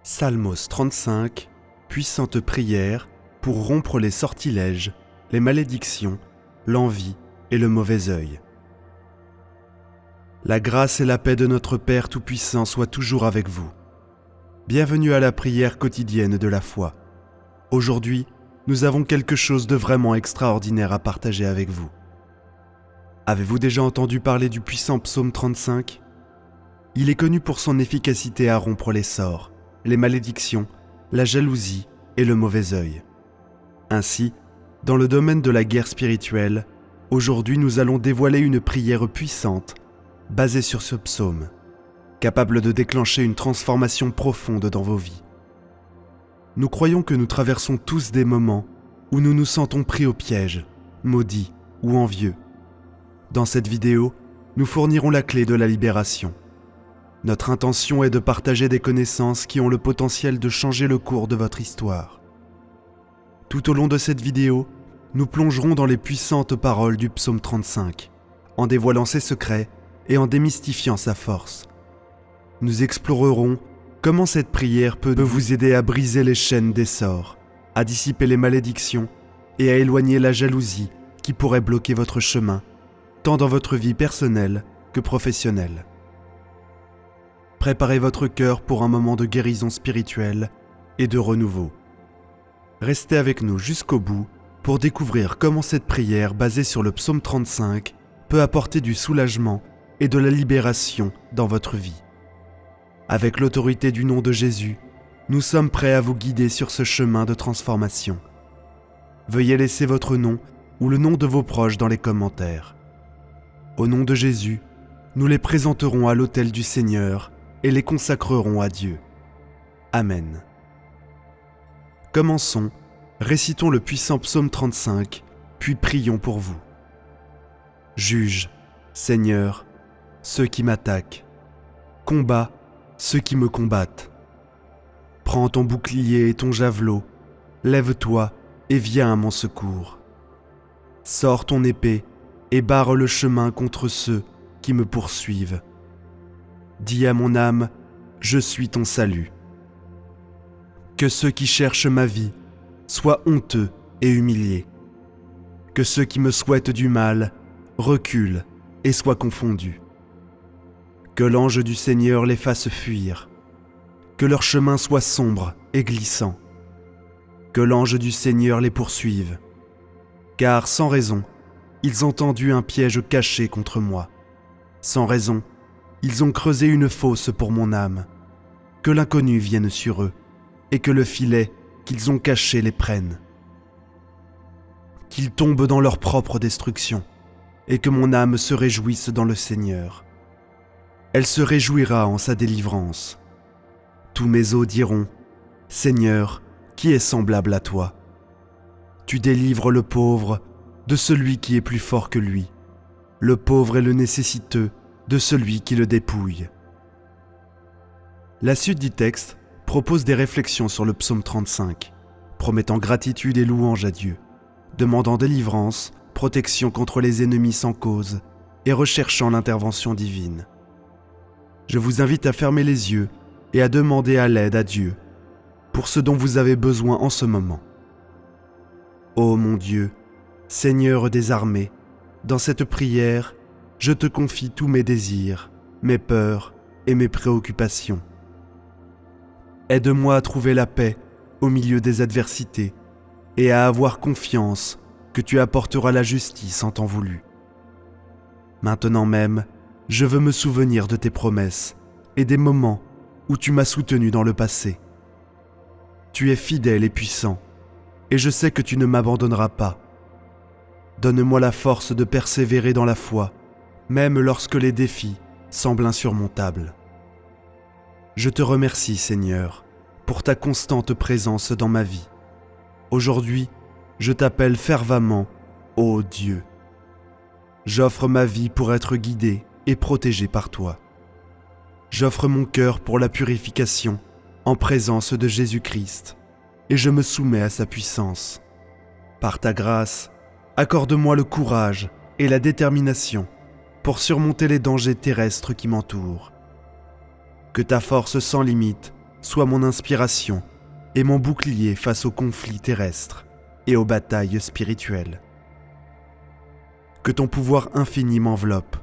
Psalmos 35, puissante prière pour rompre les sortilèges, les malédictions, l'envie et le mauvais œil. La grâce et la paix de notre Père Tout-Puissant soient toujours avec vous. Bienvenue à la prière quotidienne de la foi. Aujourd'hui, nous avons quelque chose de vraiment extraordinaire à partager avec vous. Avez-vous déjà entendu parler du puissant psaume 35 ? Il est connu pour son efficacité à rompre les sorts, les malédictions, la jalousie et le mauvais œil. Ainsi, dans le domaine de la guerre spirituelle, aujourd'hui nous allons dévoiler une prière puissante basée sur ce psaume, capable de déclencher une transformation profonde dans vos vies. Nous croyons que nous traversons tous des moments où nous nous sentons pris au piège, maudits ou envieux. Dans cette vidéo, nous fournirons la clé de la libération. Notre intention est de partager des connaissances qui ont le potentiel de changer le cours de votre histoire. Tout au long de cette vidéo, nous plongerons dans les puissantes paroles du psaume 35, en dévoilant ses secrets et en démystifiant sa force. Nous explorerons comment cette prière peut vous aider à briser les chaînes des sorts, à dissiper les malédictions et à éloigner la jalousie qui pourrait bloquer votre chemin, tant dans votre vie personnelle que professionnelle. Préparez votre cœur pour un moment de guérison spirituelle et de renouveau. Restez avec nous jusqu'au bout pour découvrir comment cette prière basée sur le psaume 35 peut apporter du soulagement et de la libération dans votre vie. Avec l'autorité du nom de Jésus, nous sommes prêts à vous guider sur ce chemin de transformation. Veuillez laisser votre nom ou le nom de vos proches dans les commentaires. Au nom de Jésus, nous les présenterons à l'autel du Seigneur et les consacrerons à Dieu. Amen. Commençons, récitons le puissant psaume 35, puis prions pour vous. Juge, Seigneur, ceux qui m'attaquent. Combat ceux qui me combattent. Prends ton bouclier et ton javelot, lève-toi et viens à mon secours. Sors ton épée et barre le chemin contre ceux qui me poursuivent. Dis à mon âme, je suis ton salut. Que ceux qui cherchent ma vie soient honteux et humiliés. Que ceux qui me souhaitent du mal reculent et soient confondus. Que l'ange du Seigneur les fasse fuir. Que leur chemin soit sombre et glissant. Que l'ange du Seigneur les poursuive. Car sans raison, ils ont tendu un piège caché contre moi. Sans raison, ils ont creusé une fosse pour mon âme. Que l'inconnu vienne sur eux, et que le filet qu'ils ont caché les prenne. Qu'ils tombent dans leur propre destruction, et que mon âme se réjouisse dans le Seigneur. Elle se réjouira en sa délivrance. Tous mes os diront, « Seigneur, qui est semblable à toi ? Tu délivres le pauvre de celui qui est plus fort que lui, le pauvre et le nécessiteux de celui qui le dépouille. » La suite du texte propose des réflexions sur le psaume 35, promettant gratitude et louange à Dieu, demandant délivrance, protection contre les ennemis sans cause et recherchant l'intervention divine. Je vous invite à fermer les yeux et à demander à l'aide à Dieu pour ce dont vous avez besoin en ce moment. Ô mon Dieu, Seigneur des armées, dans cette prière, je te confie tous mes désirs, mes peurs et mes préoccupations. Aide-moi à trouver la paix au milieu des adversités et à avoir confiance que tu apporteras la justice en temps voulu. Maintenant même, je veux me souvenir de tes promesses et des moments où tu m'as soutenu dans le passé. Tu es fidèle et puissant, et je sais que tu ne m'abandonneras pas. Donne-moi la force de persévérer dans la foi, même lorsque les défis semblent insurmontables. Je te remercie, Seigneur, pour ta constante présence dans ma vie. Aujourd'hui, je t'appelle fervemment, ô Dieu. J'offre ma vie pour être guidé et protégé par toi. J'offre mon cœur pour la purification en présence de Jésus-Christ, et je me soumets à sa puissance. Par ta grâce, accorde-moi le courage et la détermination pour surmonter les dangers terrestres qui m'entourent. Que ta force sans limite soit mon inspiration et mon bouclier face aux conflits terrestres et aux batailles spirituelles. Que ton pouvoir infini m'enveloppe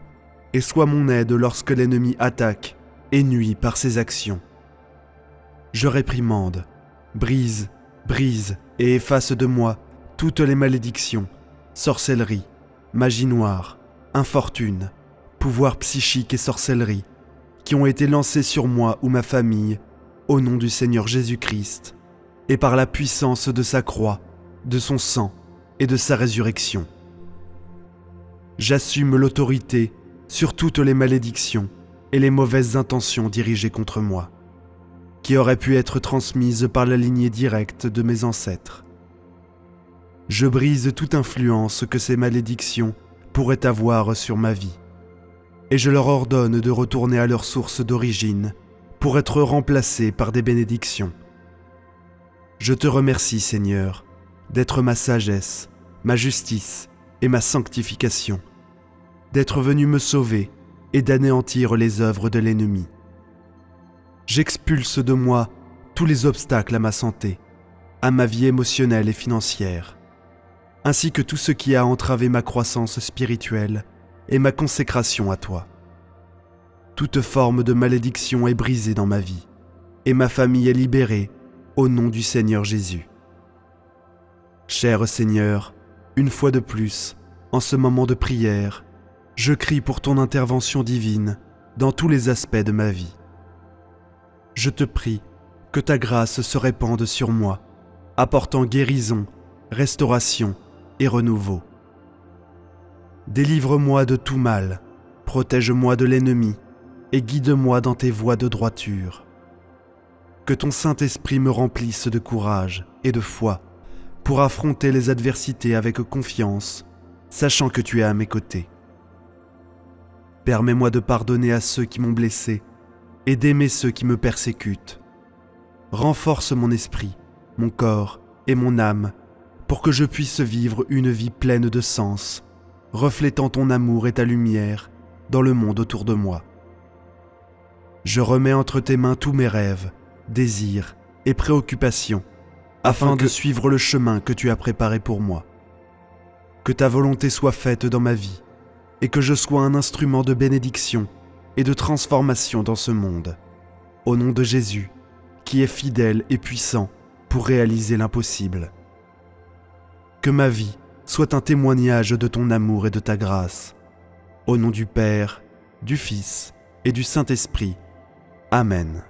et sois mon aide lorsque l'ennemi attaque et nuit par ses actions. Je réprimande, brise et efface de moi toutes les malédictions, sorcellerie, magie noire, infortune, pouvoir psychique et sorcellerie qui ont été lancés sur moi ou ma famille au nom du Seigneur Jésus-Christ et par la puissance de sa croix, de son sang et de sa résurrection. J'assume l'autorité sur toutes les malédictions et les mauvaises intentions dirigées contre moi, qui auraient pu être transmises par la lignée directe de mes ancêtres. Je brise toute influence que ces malédictions pourraient avoir sur ma vie, et je leur ordonne de retourner à leur source d'origine pour être remplacées par des bénédictions. Je te remercie, Seigneur, d'être ma sagesse, ma justice et ma sanctification, d'être venu me sauver et d'anéantir les œuvres de l'ennemi. J'expulse de moi tous les obstacles à ma santé, à ma vie émotionnelle et financière, ainsi que tout ce qui a entravé ma croissance spirituelle et ma consécration à toi. Toute forme de malédiction est brisée dans ma vie, et ma famille est libérée au nom du Seigneur Jésus. Cher Seigneur, une fois de plus, en ce moment de prière, je crie pour ton intervention divine dans tous les aspects de ma vie. Je te prie que ta grâce se répande sur moi, apportant guérison, restauration et renouveau. Délivre-moi de tout mal, protège-moi de l'ennemi et guide-moi dans tes voies de droiture. Que ton Saint-Esprit me remplisse de courage et de foi pour affronter les adversités avec confiance, sachant que tu es à mes côtés. Permets-moi de pardonner à ceux qui m'ont blessé et d'aimer ceux qui me persécutent. Renforce mon esprit, mon corps et mon âme pour que je puisse vivre une vie pleine de sens, reflétant ton amour et ta lumière dans le monde autour de moi. Je remets entre tes mains tous mes rêves, désirs et préoccupations afin de suivre le chemin que tu as préparé pour moi. Que ta volonté soit faite dans ma vie et que je sois un instrument de bénédiction et de transformation dans ce monde. Au nom de Jésus, qui est fidèle et puissant pour réaliser l'impossible. Que ma vie soit un témoignage de ton amour et de ta grâce. Au nom du Père, du Fils et du Saint-Esprit. Amen.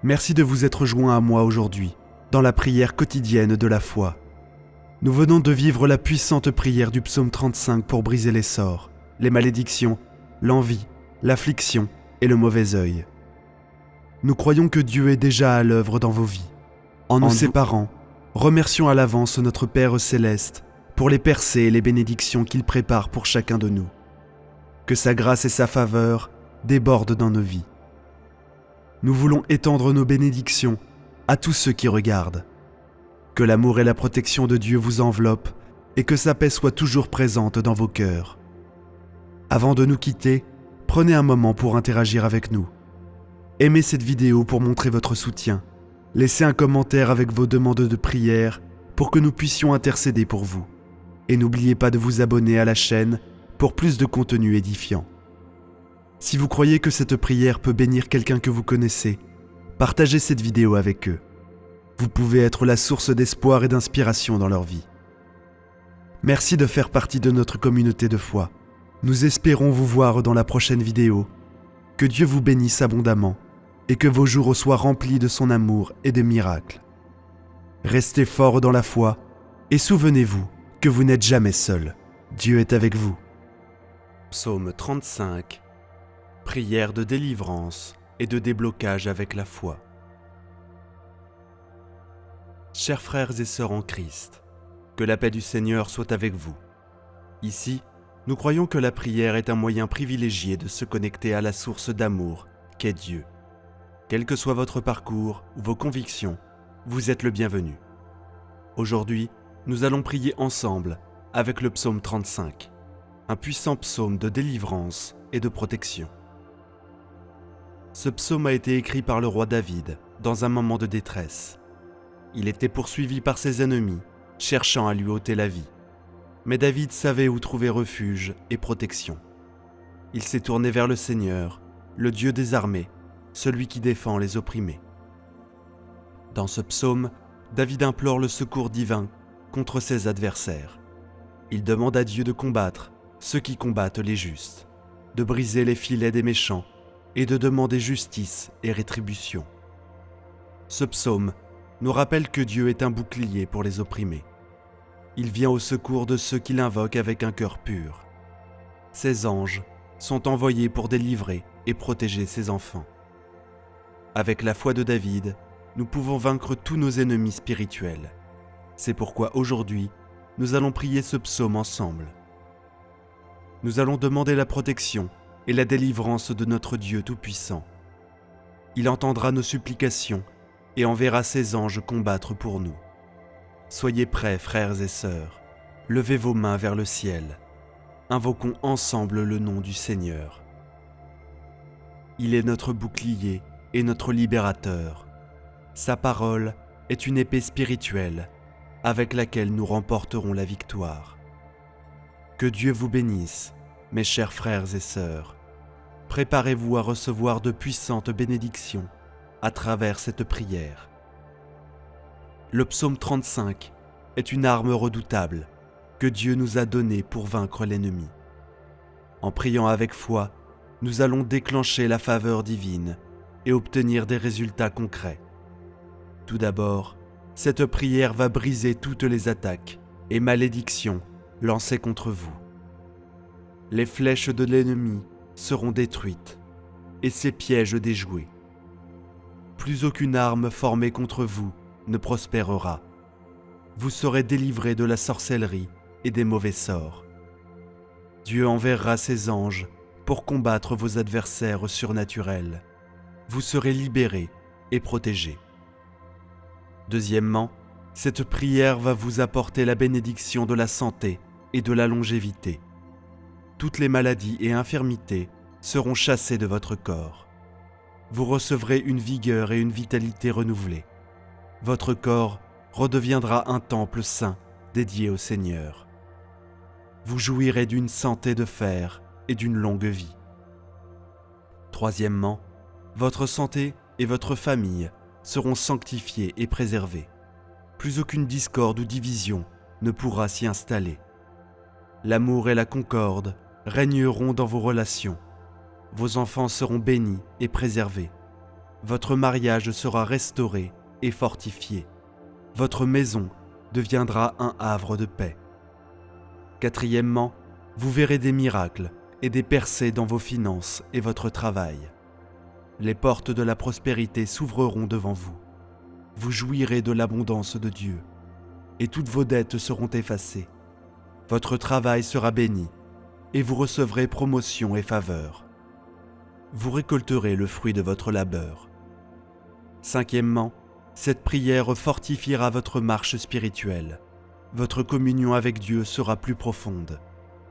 Merci de vous être joints à moi aujourd'hui, dans la prière quotidienne de la foi. Nous venons de vivre la puissante prière du psaume 35 pour briser les sorts, les malédictions, l'envie, l'affliction et le mauvais œil. Nous croyons que Dieu est déjà à l'œuvre dans vos vies. En nous séparant, remercions à l'avance notre Père céleste pour les percées et les bénédictions qu'il prépare pour chacun de nous. Que sa grâce et sa faveur débordent dans nos vies. Nous voulons étendre nos bénédictions à tous ceux qui regardent. Que l'amour et la protection de Dieu vous enveloppent et que sa paix soit toujours présente dans vos cœurs. Avant de nous quitter, prenez un moment pour interagir avec nous. Aimez cette vidéo pour montrer votre soutien. Laissez un commentaire avec vos demandes de prière pour que nous puissions intercéder pour vous. Et n'oubliez pas de vous abonner à la chaîne pour plus de contenu édifiant. Si vous croyez que cette prière peut bénir quelqu'un que vous connaissez, partagez cette vidéo avec eux. Vous pouvez être la source d'espoir et d'inspiration dans leur vie. Merci de faire partie de notre communauté de foi. Nous espérons vous voir dans la prochaine vidéo. Que Dieu vous bénisse abondamment et que vos jours soient remplis de son amour et de miracles. Restez forts dans la foi et souvenez-vous que vous n'êtes jamais seul. Dieu est avec vous. Psaume 35. Prière de délivrance et de déblocage avec la foi. Chers frères et sœurs en Christ, que la paix du Seigneur soit avec vous. Ici, nous croyons que la prière est un moyen privilégié de se connecter à la source d'amour qu'est Dieu. Quel que soit votre parcours ou vos convictions, vous êtes le bienvenu. Aujourd'hui, nous allons prier ensemble avec le psaume 35, un puissant psaume de délivrance et de protection. Ce psaume a été écrit par le roi David dans un moment de détresse. Il était poursuivi par ses ennemis, cherchant à lui ôter la vie. Mais David savait où trouver refuge et protection. Il s'est tourné vers le Seigneur, le Dieu des armées, celui qui défend les opprimés. Dans ce psaume, David implore le secours divin contre ses adversaires. Il demande à Dieu de combattre ceux qui combattent les justes, de briser les filets des méchants et de demander justice et rétribution. Ce psaume nous rappelle que Dieu est un bouclier pour les opprimés. Il vient au secours de ceux qui l'invoquent avec un cœur pur. Ses anges sont envoyés pour délivrer et protéger ses enfants. Avec la foi de David, nous pouvons vaincre tous nos ennemis spirituels. C'est pourquoi aujourd'hui, nous allons prier ce psaume ensemble. Nous allons demander la protection et la délivrance de notre Dieu Tout-Puissant. Il entendra nos supplications et enverra ses anges combattre pour nous. Soyez prêts, frères et sœurs, levez vos mains vers le ciel. Invoquons ensemble le nom du Seigneur. Il est notre bouclier et notre libérateur. Sa parole est une épée spirituelle avec laquelle nous remporterons la victoire. Que Dieu vous bénisse, mes chers frères et sœurs. Préparez-vous à recevoir de puissantes bénédictions à travers cette prière. Le psaume 35 est une arme redoutable que Dieu nous a donnée pour vaincre l'ennemi. En priant avec foi, nous allons déclencher la faveur divine et obtenir des résultats concrets. Tout d'abord, cette prière va briser toutes les attaques et malédictions lancées contre vous. Les flèches de l'ennemi seront détruites et ses pièges déjoués. Plus aucune arme formée contre vous ne prospérera. Vous serez délivrés de la sorcellerie et des mauvais sorts. Dieu enverra ses anges pour combattre vos adversaires surnaturels. Vous serez libérés et protégés. Deuxièmement, cette prière va vous apporter la bénédiction de la santé et de la longévité. Toutes les maladies et infirmités seront chassées de votre corps. Vous recevrez une vigueur et une vitalité renouvelées. Votre corps redeviendra un temple saint dédié au Seigneur. Vous jouirez d'une santé de fer et d'une longue vie. Troisièmement, votre santé et votre famille seront sanctifiées et préservées. Plus aucune discorde ou division ne pourra s'y installer. L'amour et la concorde régneront dans vos relations. Vos enfants seront bénis et préservés. Votre mariage sera restauré et fortifié. Votre maison deviendra un havre de paix. Quatrièmement, vous verrez des miracles et des percées dans vos finances et votre travail. Les portes de la prospérité s'ouvriront devant vous. Vous jouirez de l'abondance de Dieu, et toutes vos dettes seront effacées. Votre travail sera béni, et vous recevrez promotion et faveur. Vous récolterez le fruit de votre labeur. Cinquièmement, cette prière fortifiera votre marche spirituelle. Votre communion avec Dieu sera plus profonde,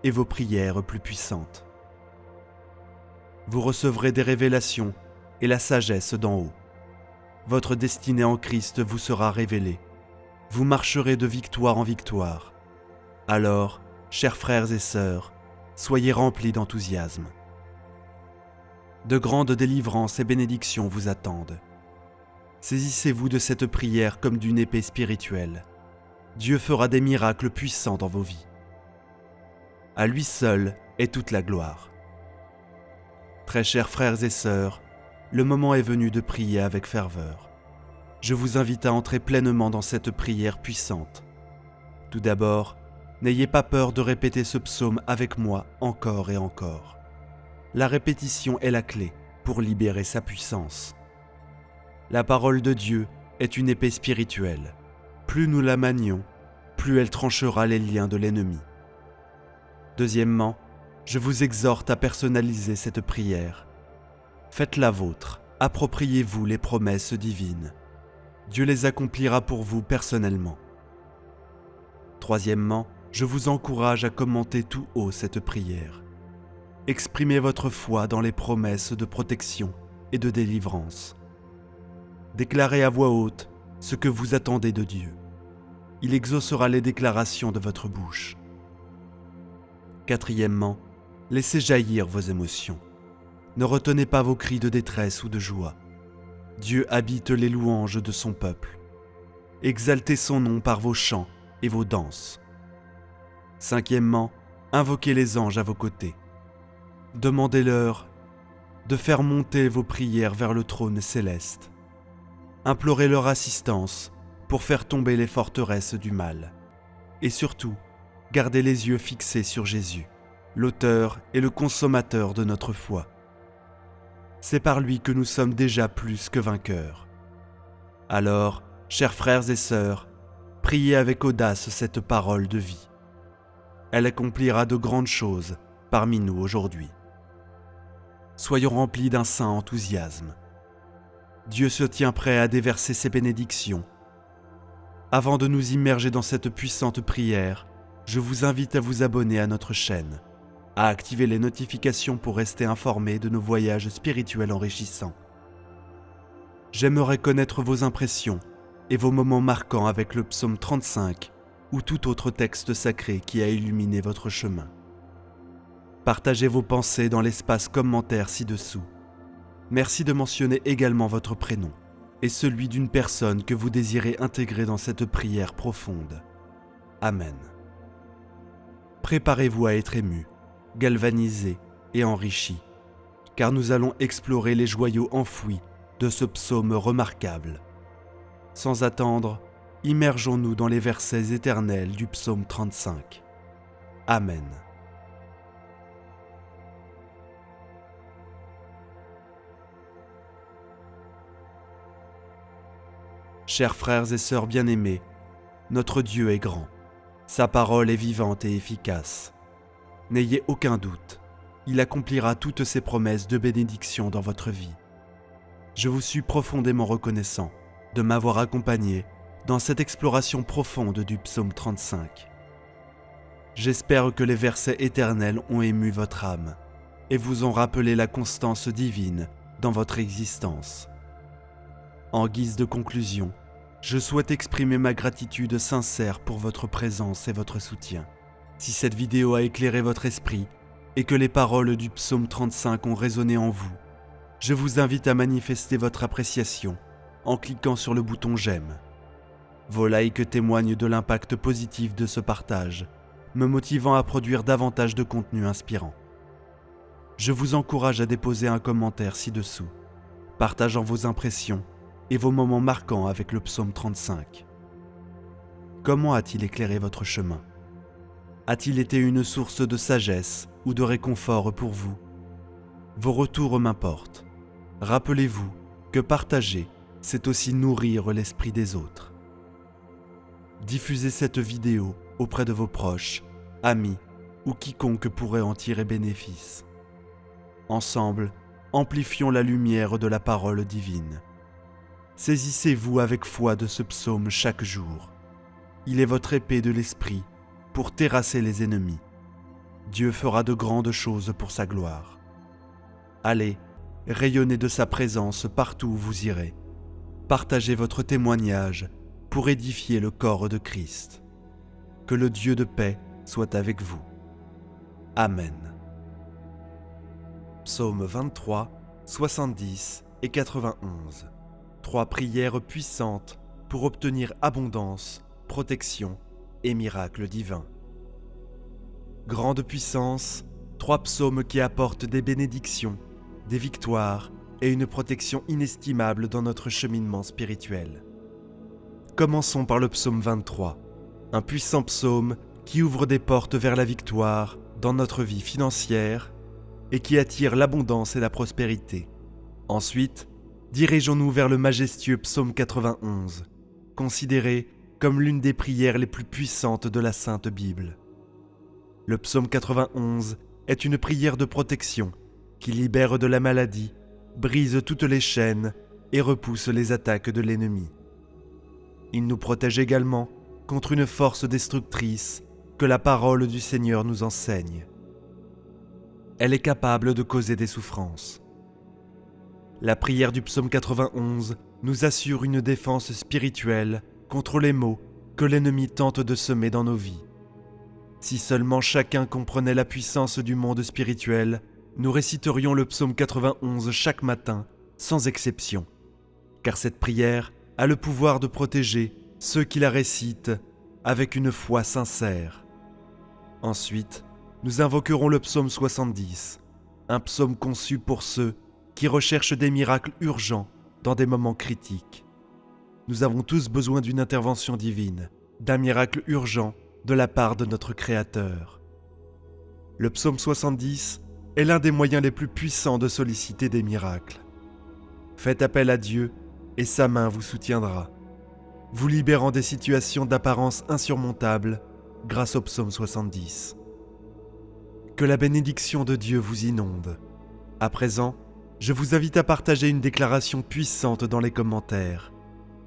et vos prières plus puissantes. Vous recevrez des révélations et la sagesse d'en haut. Votre destinée en Christ vous sera révélée. Vous marcherez de victoire en victoire. Alors, chers frères et sœurs, soyez remplis d'enthousiasme. De grandes délivrances et bénédictions vous attendent. Saisissez-vous de cette prière comme d'une épée spirituelle. Dieu fera des miracles puissants dans vos vies. À lui seul est toute la gloire. Très chers frères et sœurs, le moment est venu de prier avec ferveur. Je vous invite à entrer pleinement dans cette prière puissante. Tout d'abord, n'ayez pas peur de répéter ce psaume avec moi encore et encore. La répétition est la clé pour libérer sa puissance. La parole de Dieu est une épée spirituelle. Plus nous la manions, plus elle tranchera les liens de l'ennemi. Deuxièmement, je vous exhorte à personnaliser cette prière. Faites-la vôtre, appropriez-vous les promesses divines. Dieu les accomplira pour vous personnellement. Troisièmement, je vous encourage à commenter tout haut cette prière. Exprimez votre foi dans les promesses de protection et de délivrance. Déclarez à voix haute ce que vous attendez de Dieu. Il exaucera les déclarations de votre bouche. Quatrièmement, laissez jaillir vos émotions. Ne retenez pas vos cris de détresse ou de joie. Dieu habite les louanges de son peuple. Exaltez son nom par vos chants et vos danses. Cinquièmement, invoquez les anges à vos côtés. Demandez-leur de faire monter vos prières vers le trône céleste. Implorez leur assistance pour faire tomber les forteresses du mal. Et surtout, gardez les yeux fixés sur Jésus, l'auteur et le consommateur de notre foi. C'est par lui que nous sommes déjà plus que vainqueurs. Alors, chers frères et sœurs, priez avec audace cette parole de vie. Elle accomplira de grandes choses parmi nous aujourd'hui. Soyons remplis d'un saint enthousiasme. Dieu se tient prêt à déverser ses bénédictions. Avant de nous immerger dans cette puissante prière, je vous invite à vous abonner à notre chaîne, à activer les notifications pour rester informé de nos voyages spirituels enrichissants. J'aimerais connaître vos impressions et vos moments marquants avec le psaume 35 ou tout autre texte sacré qui a illuminé votre chemin. Partagez vos pensées dans l'espace commentaire ci-dessous. Merci de mentionner également votre prénom et celui d'une personne que vous désirez intégrer dans cette prière profonde. Amen. Préparez-vous à être ému, galvanisé et enrichi, car nous allons explorer les joyaux enfouis de ce psaume remarquable. Sans attendre, immergeons-nous dans les versets éternels du psaume 35. Amen. Chers frères et sœurs bien-aimés, notre Dieu est grand. Sa parole est vivante et efficace. N'ayez aucun doute, il accomplira toutes ses promesses de bénédiction dans votre vie. Je vous suis profondément reconnaissant de m'avoir accompagné dans cette exploration profonde du psaume 35. J'espère que les versets éternels ont ému votre âme et vous ont rappelé la constance divine dans votre existence. En guise de conclusion, je souhaite exprimer ma gratitude sincère pour votre présence et votre soutien. Si cette vidéo a éclairé votre esprit et que les paroles du psaume 35 ont résonné en vous, je vous invite à manifester votre appréciation en cliquant sur le bouton j'aime. Vos likes témoignent de l'impact positif de ce partage, me motivant à produire davantage de contenu inspirant. Je vous encourage à déposer un commentaire ci-dessous, partageant vos impressions et vos moments marquants avec le psaume 35. Comment a-t-il éclairé votre chemin ? A-t-il été une source de sagesse ou de réconfort pour vous ? Vos retours m'importent. Rappelez-vous que partager, c'est aussi nourrir l'esprit des autres. Diffusez cette vidéo auprès de vos proches, amis ou quiconque pourrait en tirer bénéfice. Ensemble, amplifions la lumière de la parole divine. Saisissez-vous avec foi de ce psaume chaque jour. Il est votre épée de l'esprit pour terrasser les ennemis. Dieu fera de grandes choses pour sa gloire. Allez, rayonnez de sa présence partout où vous irez. Partagez votre témoignage pour édifier le corps de Christ. Que le Dieu de paix soit avec vous. Amen. Psaume 23, 70 et 91. 3 prières puissantes pour obtenir abondance, protection et miracles divins. Grande puissance, 3 psaumes qui apportent des bénédictions, des victoires et une protection inestimable dans notre cheminement spirituel. Commençons par le psaume 23, un puissant psaume qui ouvre des portes vers la victoire dans notre vie financière et qui attire l'abondance et la prospérité. Ensuite, dirigeons-nous vers le majestueux psaume 91, considéré comme l'une des prières les plus puissantes de la Sainte Bible. Le psaume 91 est une prière de protection qui libère de la maladie, brise toutes les chaînes et repousse les attaques de l'ennemi. Il nous protège également contre une force destructrice que la parole du Seigneur nous enseigne. Elle est capable de causer des souffrances. La prière du psaume 91 nous assure une défense spirituelle contre les maux que l'ennemi tente de semer dans nos vies. Si seulement chacun comprenait la puissance du monde spirituel, nous réciterions le psaume 91 chaque matin, sans exception. Car cette prière a le pouvoir de protéger ceux qui la récitent avec une foi sincère. Ensuite, nous invoquerons le psaume 70, un psaume conçu pour ceux qui recherchent des miracles urgents dans des moments critiques. Nous avons tous besoin d'une intervention divine, d'un miracle urgent de la part de notre Créateur. Le psaume 70 est l'un des moyens les plus puissants de solliciter des miracles. Faites appel à Dieu et sa main vous soutiendra, vous libérant des situations d'apparence insurmontables grâce au psaume 70. Que la bénédiction de Dieu vous inonde. À présent, je vous invite à partager une déclaration puissante dans les commentaires.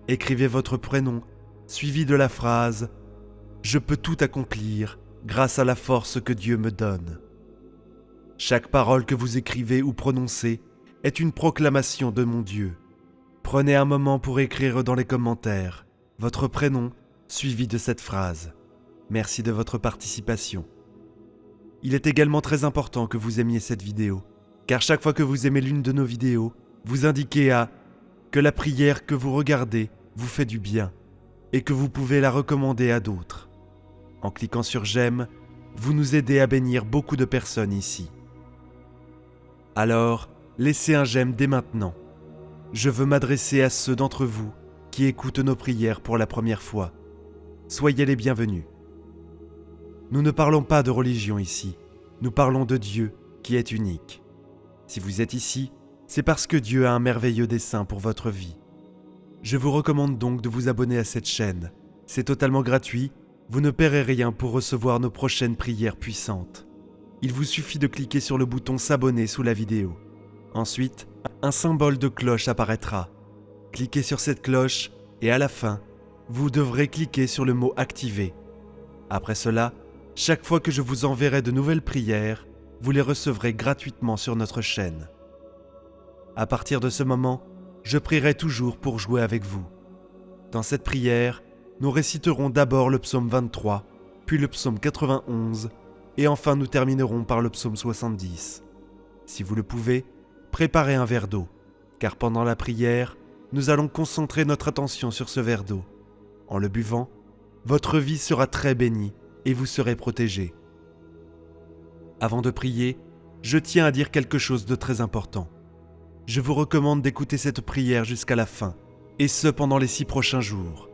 Écrivez votre prénom, suivi de la phrase « Je peux tout accomplir grâce à la force que Dieu me donne ». Chaque parole que vous écrivez ou prononcez est une proclamation de mon Dieu. Prenez un moment pour écrire dans les commentaires votre prénom suivi de cette phrase. Merci de votre participation. Il est également très important que vous aimiez cette vidéo, car chaque fois que vous aimez l'une de nos vidéos, vous indiquez que la prière que vous regardez vous fait du bien et que vous pouvez la recommander à d'autres. En cliquant sur j'aime, vous nous aidez à bénir beaucoup de personnes ici. Alors, laissez un j'aime dès maintenant. Je veux m'adresser à ceux d'entre vous qui écoutent nos prières pour la première fois. Soyez les bienvenus. Nous ne parlons pas de religion ici, nous parlons de Dieu qui est unique. Si vous êtes ici, c'est parce que Dieu a un merveilleux dessein pour votre vie. Je vous recommande donc de vous abonner à cette chaîne. C'est totalement gratuit, vous ne paierez rien pour recevoir nos prochaines prières puissantes. Il vous suffit de cliquer sur le bouton s'abonner sous la vidéo. Ensuite, un symbole de cloche apparaîtra. Cliquez sur cette cloche et à la fin, vous devrez cliquer sur le mot activer. Après cela, chaque fois que je vous enverrai de nouvelles prières, vous les recevrez gratuitement sur notre chaîne. À partir de ce moment, je prierai toujours pour jouer avec vous. Dans cette prière, nous réciterons d'abord le psaume 23, puis le psaume 91, et enfin nous terminerons par le psaume 70. Si vous le pouvez, préparez un verre d'eau, car pendant la prière, nous allons concentrer notre attention sur ce verre d'eau. En le buvant, votre vie sera très bénie et vous serez protégé. Avant de prier, je tiens à dire quelque chose de très important. Je vous recommande d'écouter cette prière jusqu'à la fin, et ce pendant les 6 prochains jours.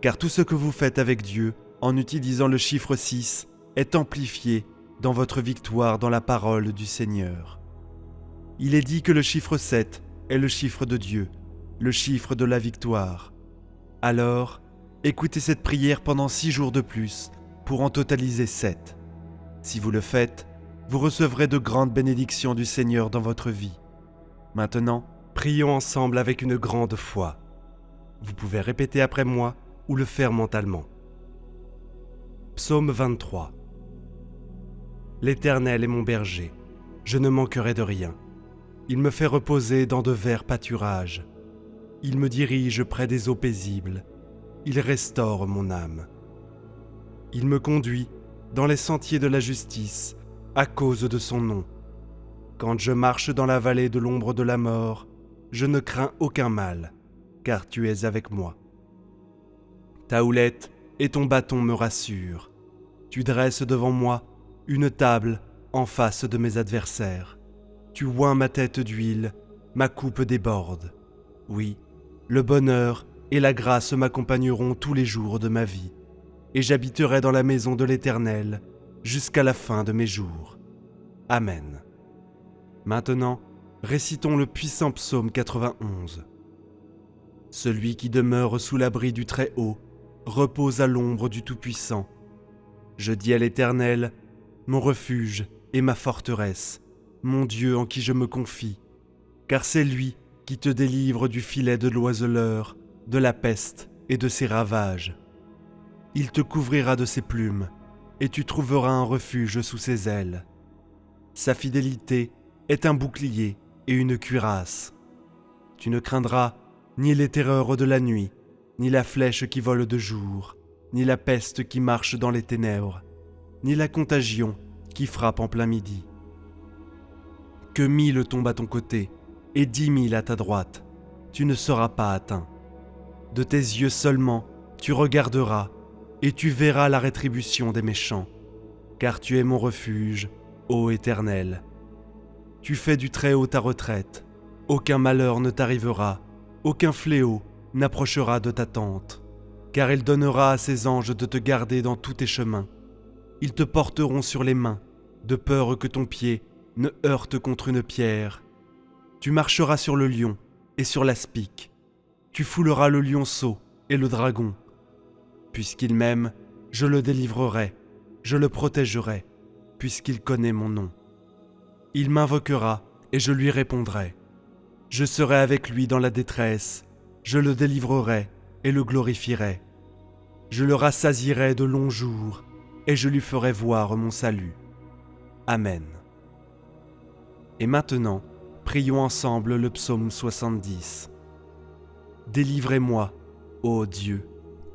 Car tout ce que vous faites avec Dieu, en utilisant le chiffre 6, est amplifié dans votre victoire dans la parole du Seigneur. Il est dit que le chiffre 7 est le chiffre de Dieu, le chiffre de la victoire. Alors, écoutez cette prière pendant 6 jours de plus, pour en totaliser 7. Si vous le faites, vous recevrez de grandes bénédictions du Seigneur dans votre vie. Maintenant, prions ensemble avec une grande foi. Vous pouvez répéter après moi ou le faire mentalement. Psaume 23. L'Éternel est mon berger, je ne manquerai de rien. Il me fait reposer dans de verts pâturages. Il me dirige près des eaux paisibles. Il restaure mon âme. Il me conduit dans les sentiers de la justice à cause de son nom. Quand je marche dans la vallée de l'ombre de la mort, je ne crains aucun mal, car tu es avec moi. Ta houlette et ton bâton me rassurent. Tu dresses devant moi une table en face de mes adversaires. Tu oins ma tête d'huile, ma coupe déborde. Oui, le bonheur et la grâce m'accompagneront tous les jours de ma vie, et j'habiterai dans la maison de l'Éternel jusqu'à la fin de mes jours. Amen. Maintenant, récitons le puissant psaume 91. Celui qui demeure sous l'abri du Très-Haut repose à l'ombre du Tout-Puissant. Je dis à l'Éternel, mon refuge et ma forteresse, mon Dieu en qui je me confie, car c'est lui qui te délivre du filet de l'oiseleur, de la peste et de ses ravages. Il te couvrira de ses plumes, et tu trouveras un refuge sous ses ailes. Sa fidélité est un bouclier et une cuirasse. Tu ne craindras ni les terreurs de la nuit, ni la flèche qui vole de jour, ni la peste qui marche dans les ténèbres, ni la contagion qui frappe en plein midi. Que 1000 tombent à ton côté et 10 000 à ta droite, tu ne seras pas atteint. De tes yeux seulement, tu regarderas et tu verras la rétribution des méchants, car tu es mon refuge, ô Éternel. Tu fais du Très-Haut ta retraite, aucun malheur ne t'arrivera, aucun fléau n'approchera de ta tente, car il donnera à ses anges de te garder dans tous tes chemins. Ils te porteront sur les mains, de peur que ton pied ne heurte contre une pierre. Tu marcheras sur le lion et sur l'aspic. Tu fouleras le lionceau et le dragon. Puisqu'il m'aime, je le délivrerai, je le protégerai, puisqu'il connaît mon nom. Il m'invoquera et je lui répondrai. Je serai avec lui dans la détresse, je le délivrerai et le glorifierai. Je le rassasierai de longs jours et je lui ferai voir mon salut. Amen. Et maintenant, prions ensemble le psaume 70. Délivrez-moi, ô Dieu,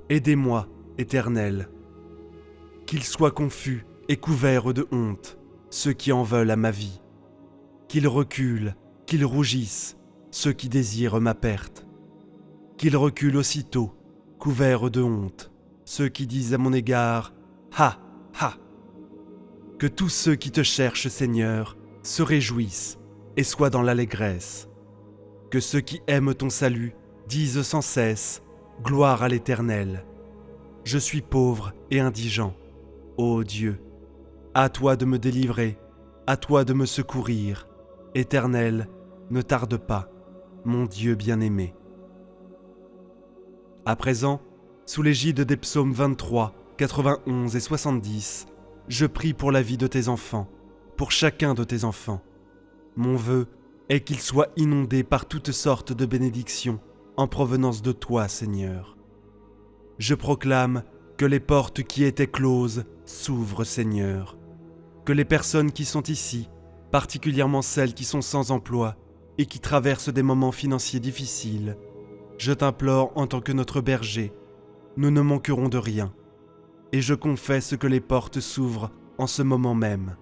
aidez-moi, Éternel. Qu'ils soient confus et couverts de honte, ceux qui en veulent à ma vie. Qu'ils reculent, qu'ils rougissent, ceux qui désirent ma perte. Qu'ils reculent aussitôt, couverts de honte, ceux qui disent à mon égard « Ha, ha !» Que tous ceux qui te cherchent, Seigneur, se réjouissent et soient dans l'allégresse. Que ceux qui aiment ton salut disent sans cesse « Gloire à l'Éternel !» Je suis pauvre et indigent. Ô Dieu, à toi de me délivrer, à toi de me secourir. Éternel, ne tarde pas, mon Dieu bien-aimé. À présent, sous l'égide des psaumes 23, 91 et 70, je prie pour la vie de tes enfants, pour chacun de tes enfants. Mon vœu est qu'ils soient inondés par toutes sortes de bénédictions en provenance de toi, Seigneur. Je proclame que les portes qui étaient closes s'ouvrent, Seigneur. Que les personnes qui sont ici, particulièrement celles qui sont sans emploi et qui traversent des moments financiers difficiles, je t'implore en tant que notre berger, nous ne manquerons de rien. Et je confesse que les portes s'ouvrent en ce moment même.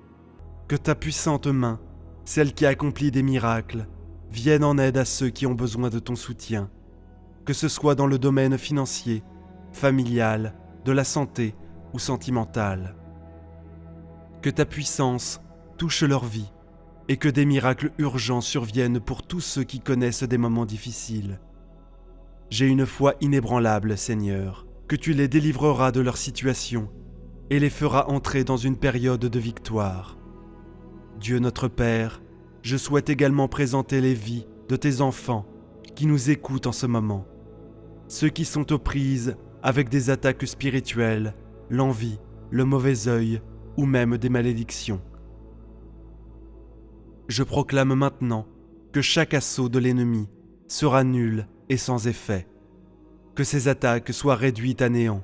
Que ta puissante main, celle qui accomplit des miracles, vienne en aide à ceux qui ont besoin de ton soutien. Que ce soit dans le domaine financier, familial, de la santé ou sentimental. Que ta puissance touche leur vie et que des miracles urgents surviennent pour tous ceux qui connaissent des moments difficiles. J'ai une foi inébranlable, Seigneur, que tu les délivreras de leur situation et les feras entrer dans une période de victoire. Dieu notre Père, je souhaite également présenter les vies de tes enfants qui nous écoutent en ce moment. Ceux qui sont aux prises avec des attaques spirituelles, l'envie, le mauvais œil ou même des malédictions. Je proclame maintenant que chaque assaut de l'ennemi sera nul et sans effet, que ces attaques soient réduites à néant.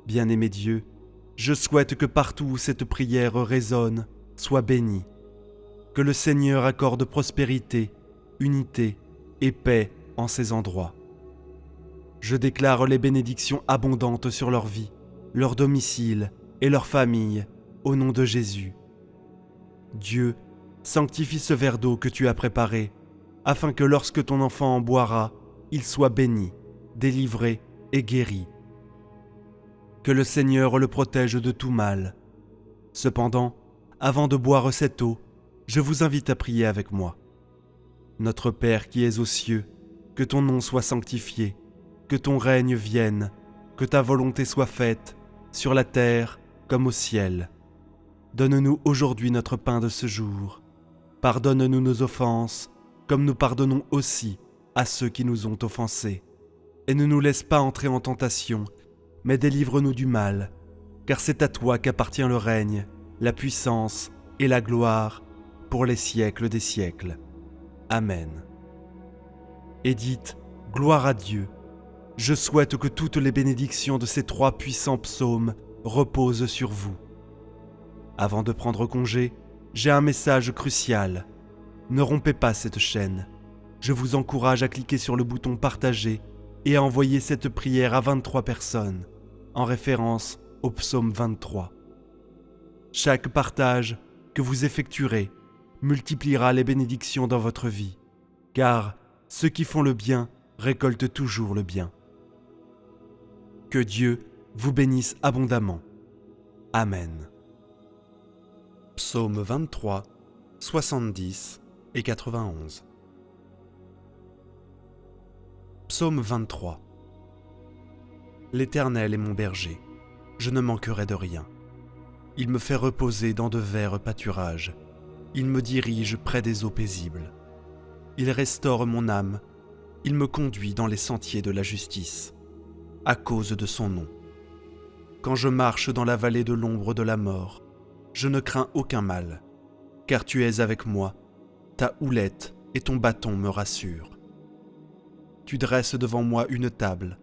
Bien-aimé Dieu, je souhaite que partout où cette prière résonne, soit bénie. Que le Seigneur accorde prospérité, unité et paix en ces endroits. Je déclare les bénédictions abondantes sur leur vie, leur domicile et leur famille, au nom de Jésus. Dieu, sanctifie ce verre d'eau que tu as préparé, afin que lorsque ton enfant en boira, il soit béni, délivré et guéri. Que le Seigneur le protège de tout mal. Cependant, avant de boire cette eau, je vous invite à prier avec moi. Notre Père qui es aux cieux, que ton nom soit sanctifié, que ton règne vienne, que ta volonté soit faite, sur la terre comme au ciel. Donne-nous aujourd'hui notre pain de ce jour. Pardonne-nous nos offenses, comme nous pardonnons aussi à ceux qui nous ont offensés. Et ne nous laisse pas entrer en tentation, mais délivre-nous du mal, car c'est à toi qu'appartient le règne, la puissance et la gloire, pour les siècles des siècles. Amen. Et dites, gloire à Dieu. Je souhaite que toutes les bénédictions de ces 3 puissants psaumes reposent sur vous. Avant de prendre congé, j'ai un message crucial. Ne rompez pas cette chaîne. Je vous encourage à cliquer sur le bouton partager et à envoyer cette prière à 23 personnes, en référence au psaume 23. Chaque partage que vous effectuerez multipliera les bénédictions dans votre vie, car ceux qui font le bien récoltent toujours le bien. Que Dieu vous bénisse abondamment. Amen. Psaume 23, 70 et 91. Psaume 23. L'Éternel est mon berger, je ne manquerai de rien. Il me fait reposer dans de verts pâturages, il me dirige près des eaux paisibles. Il restaure mon âme, il me conduit dans les sentiers de la justice, à cause de son nom. Quand je marche dans la vallée de l'ombre de la mort, je ne crains aucun mal, car tu es avec moi, ta houlette et ton bâton me rassurent. Tu dresses devant moi une table,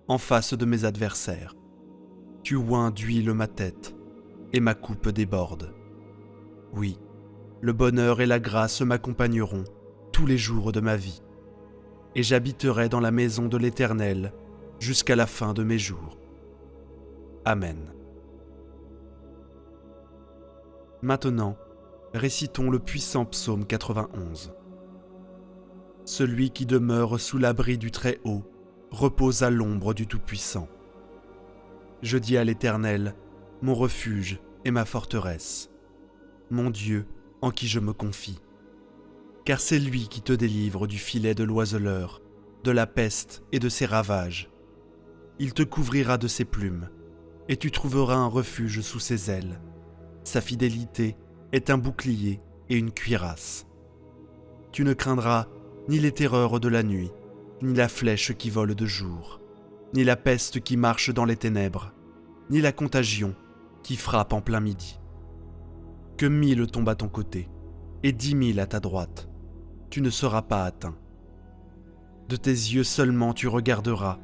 en face de mes adversaires. Tu oins d'huile ma tête, et ma coupe déborde. Oui, le bonheur et la grâce m'accompagneront tous les jours de ma vie, et j'habiterai dans la maison de l'Éternel jusqu'à la fin de mes jours. Amen. Maintenant, récitons le puissant psaume 91. Celui qui demeure sous l'abri du Très-Haut repose à l'ombre du Tout-Puissant. Je dis à l'Éternel, mon refuge et ma forteresse, mon Dieu en qui je me confie. Car c'est lui qui te délivre du filet de l'oiseleur, de la peste et de ses ravages. Il te couvrira de ses plumes, et tu trouveras un refuge sous ses ailes. Sa fidélité est un bouclier et une cuirasse. Tu ne craindras ni les terreurs de la nuit, ni la flèche qui vole de jour, ni la peste qui marche dans les ténèbres, ni la contagion qui frappe en plein midi. Que 1000 tombent à ton côté, et 10 000 à ta droite, tu ne seras pas atteint. De tes yeux seulement tu regarderas,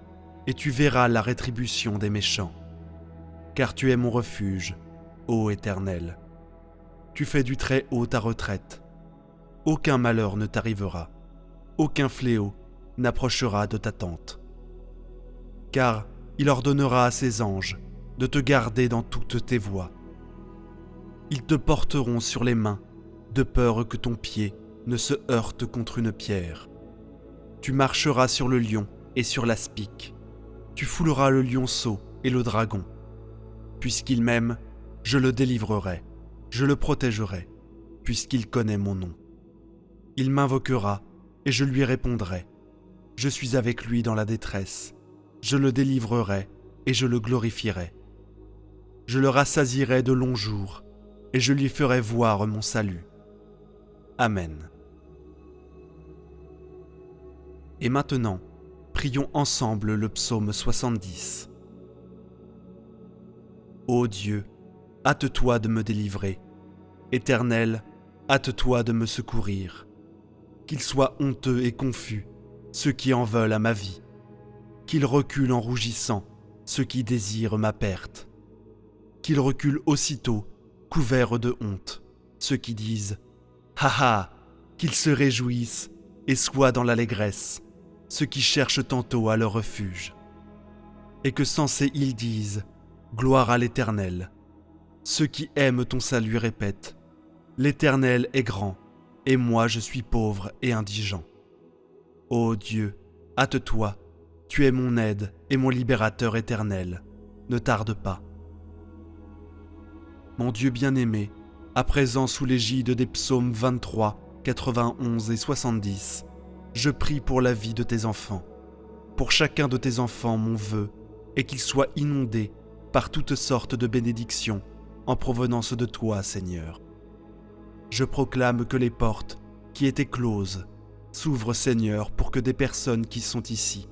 et tu verras la rétribution des méchants. Car tu es mon refuge, ô Éternel. Tu fais du Très-Haut ta retraite. Aucun malheur ne t'arrivera, aucun fléau n'approchera de ta tente. Car il ordonnera à ses anges de te garder dans toutes tes voies. Ils te porteront sur les mains, de peur que ton pied ne se heurte contre une pierre. Tu marcheras sur le lion et sur l'aspic. Tu fouleras le lionceau et le dragon. Puisqu'il m'aime, je le délivrerai, je le protégerai, puisqu'il connaît mon nom. Il m'invoquera et je lui répondrai. Je suis avec lui dans la détresse. Je le délivrerai et je le glorifierai. Je le rassasierai de longs jours et je lui ferai voir mon salut. Amen. Et maintenant, prions ensemble le psaume 70. Ô Dieu, hâte-toi de me délivrer. Éternel, hâte-toi de me secourir. Qu'ils soient honteux et confus, ceux qui en veulent à ma vie. Qu'ils reculent en rougissant, ceux qui désirent ma perte. Qu'ils reculent aussitôt, couverts de honte, ceux qui disent « Ha ha !» Qu'ils se réjouissent et soient dans l'allégresse, ceux qui cherchent tantôt à leur refuge. Et que sensés ils disent « Gloire à l'Éternel !» Ceux qui aiment ton salut répètent « L'Éternel est grand, et moi je suis pauvre et indigent. » Ô Dieu, hâte-toi, tu es mon aide et mon libérateur éternel, ne tarde pas. Mon Dieu bien-aimé, à présent sous l'égide des psaumes 23, 91 et 70, je prie pour la vie de tes enfants. Pour chacun de tes enfants, mon vœu est qu'il soit inondé par toutes sortes de bénédictions en provenance de toi, Seigneur. Je proclame que les portes, qui étaient closes, s'ouvrent, Seigneur, pour que des personnes qui sont ici,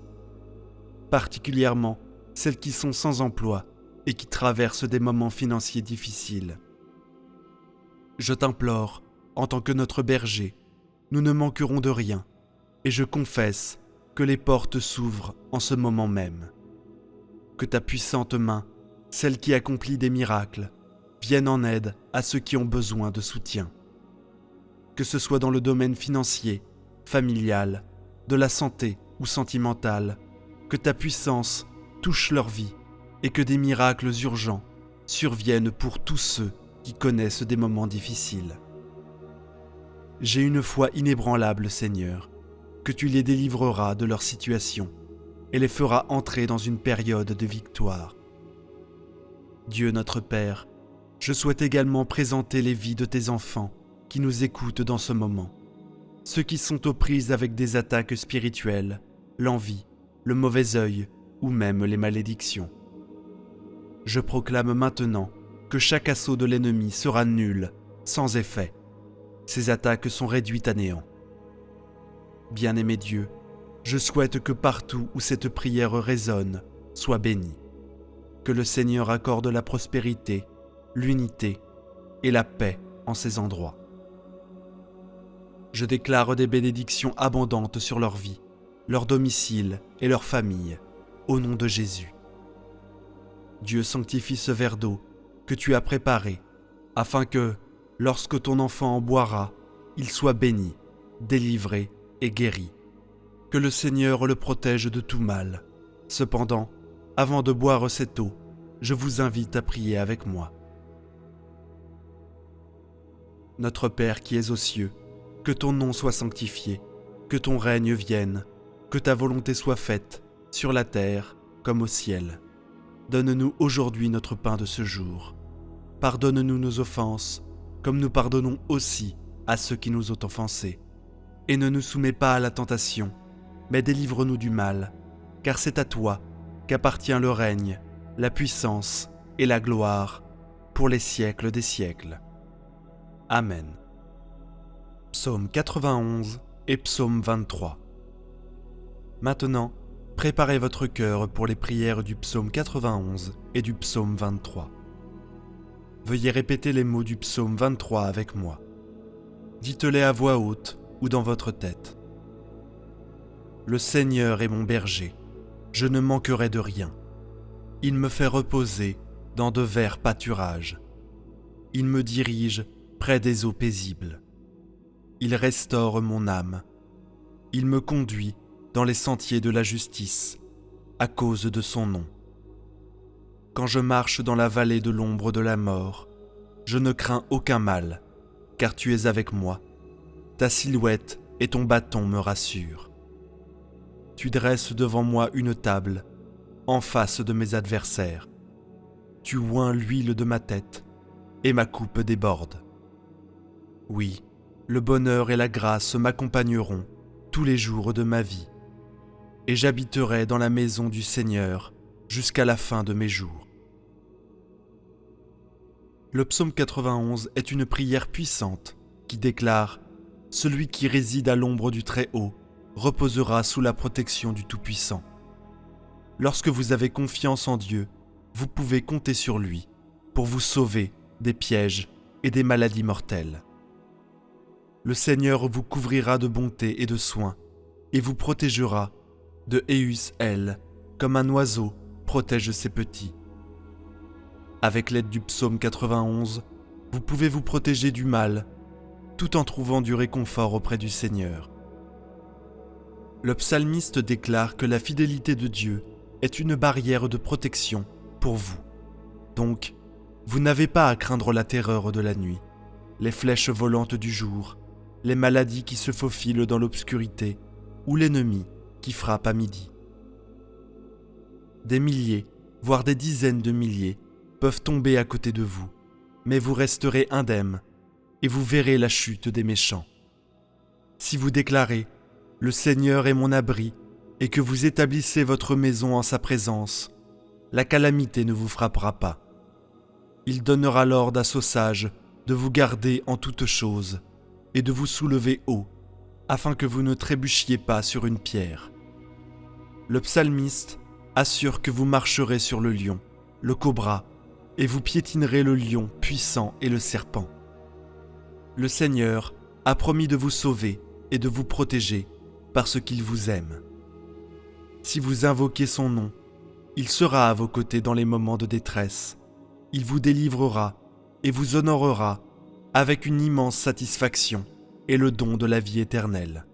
particulièrement celles qui sont sans emploi et qui traversent des moments financiers difficiles. Je t'implore, en tant que notre berger, nous ne manquerons de rien, et je confesse que les portes s'ouvrent en ce moment même. Que ta puissante main, celle qui accomplit des miracles, vienne en aide à ceux qui ont besoin de soutien. Que ce soit dans le domaine financier, familiale, de la santé ou sentimentale, que ta puissance touche leur vie et que des miracles urgents surviennent pour tous ceux qui connaissent des moments difficiles. J'ai une foi inébranlable, Seigneur, que tu les délivreras de leur situation et les feras entrer dans une période de victoire. Dieu notre Père, je souhaite également présenter les vies de tes enfants qui nous écoutent dans ce moment, ceux qui sont aux prises avec des attaques spirituelles, l'envie, le mauvais œil ou même les malédictions. Je proclame maintenant que chaque assaut de l'ennemi sera nul, sans effet. Ces attaques sont réduites à néant. Bien-aimé Dieu, je souhaite que partout où cette prière résonne, soit bénie. Que le Seigneur accorde la prospérité, l'unité et la paix en ces endroits. Je déclare des bénédictions abondantes sur leur vie, leur domicile et leur famille, au nom de Jésus. Dieu sanctifie ce verre d'eau que tu as préparé, afin que, lorsque ton enfant en boira, il soit béni, délivré et guéri. Que le Seigneur le protège de tout mal. Cependant, avant de boire cette eau, je vous invite à prier avec moi. Notre Père qui es aux cieux, que ton nom soit sanctifié, que ton règne vienne, que ta volonté soit faite, sur la terre comme au ciel. Donne-nous aujourd'hui notre pain de ce jour. Pardonne-nous nos offenses, comme nous pardonnons aussi à ceux qui nous ont offensés. Et ne nous soumets pas à la tentation, mais délivre-nous du mal, car c'est à toi qu'appartient le règne, la puissance et la gloire, pour les siècles des siècles. Amen. Psaume 91 et Psaume 23. Maintenant, préparez votre cœur pour les prières du Psaume 91 et du Psaume 23. Veuillez répéter les mots du Psaume 23 avec moi. Dites-les à voix haute ou dans votre tête. Le Seigneur est mon berger, je ne manquerai de rien. Il me fait reposer dans de verts pâturages. Il me dirige près des eaux paisibles. Il restaure mon âme. Il me conduit dans les sentiers de la justice, à cause de son nom. Quand je marche dans la vallée de l'ombre de la mort, je ne crains aucun mal, car tu es avec moi. Ta silhouette et ton bâton me rassurent. Tu dresses devant moi une table, en face de mes adversaires. Tu oins l'huile de ma tête, et ma coupe déborde. Oui, le bonheur et la grâce m'accompagneront tous les jours de ma vie, et j'habiterai dans la maison du Seigneur jusqu'à la fin de mes jours. Le psaume 91 est une prière puissante qui déclare « Celui qui réside à l'ombre du Très-Haut reposera sous la protection du Tout-Puissant ». Lorsque vous avez confiance en Dieu, vous pouvez compter sur lui pour vous sauver des pièges et des maladies mortelles. Le Seigneur vous couvrira de bonté et de soins et vous protégera de Éus-El, comme un oiseau protège ses petits. Avec l'aide du psaume 91, vous pouvez vous protéger du mal, tout en trouvant du réconfort auprès du Seigneur. Le psalmiste déclare que la fidélité de Dieu est une barrière de protection pour vous. Donc, vous n'avez pas à craindre la terreur de la nuit, les flèches volantes du jour, les maladies qui se faufilent dans l'obscurité ou l'ennemi qui frappe à midi. Des milliers, voire des dizaines de milliers, peuvent tomber à côté de vous, mais vous resterez indemnes et vous verrez la chute des méchants. Si vous déclarez « Le Seigneur est mon abri » et que vous établissez votre maison en sa présence, la calamité ne vous frappera pas. Il donnera l'ordre à ses sages de vous garder en toutes choses et de vous soulever haut, afin que vous ne trébuchiez pas sur une pierre. Le psalmiste assure que vous marcherez sur le lion, le cobra, et vous piétinerez le lion puissant et le serpent. Le Seigneur a promis de vous sauver et de vous protéger parce qu'il vous aime. Si vous invoquez son nom, il sera à vos côtés dans les moments de détresse. Il vous délivrera et vous honorera avec une immense satisfaction et le don de la vie éternelle.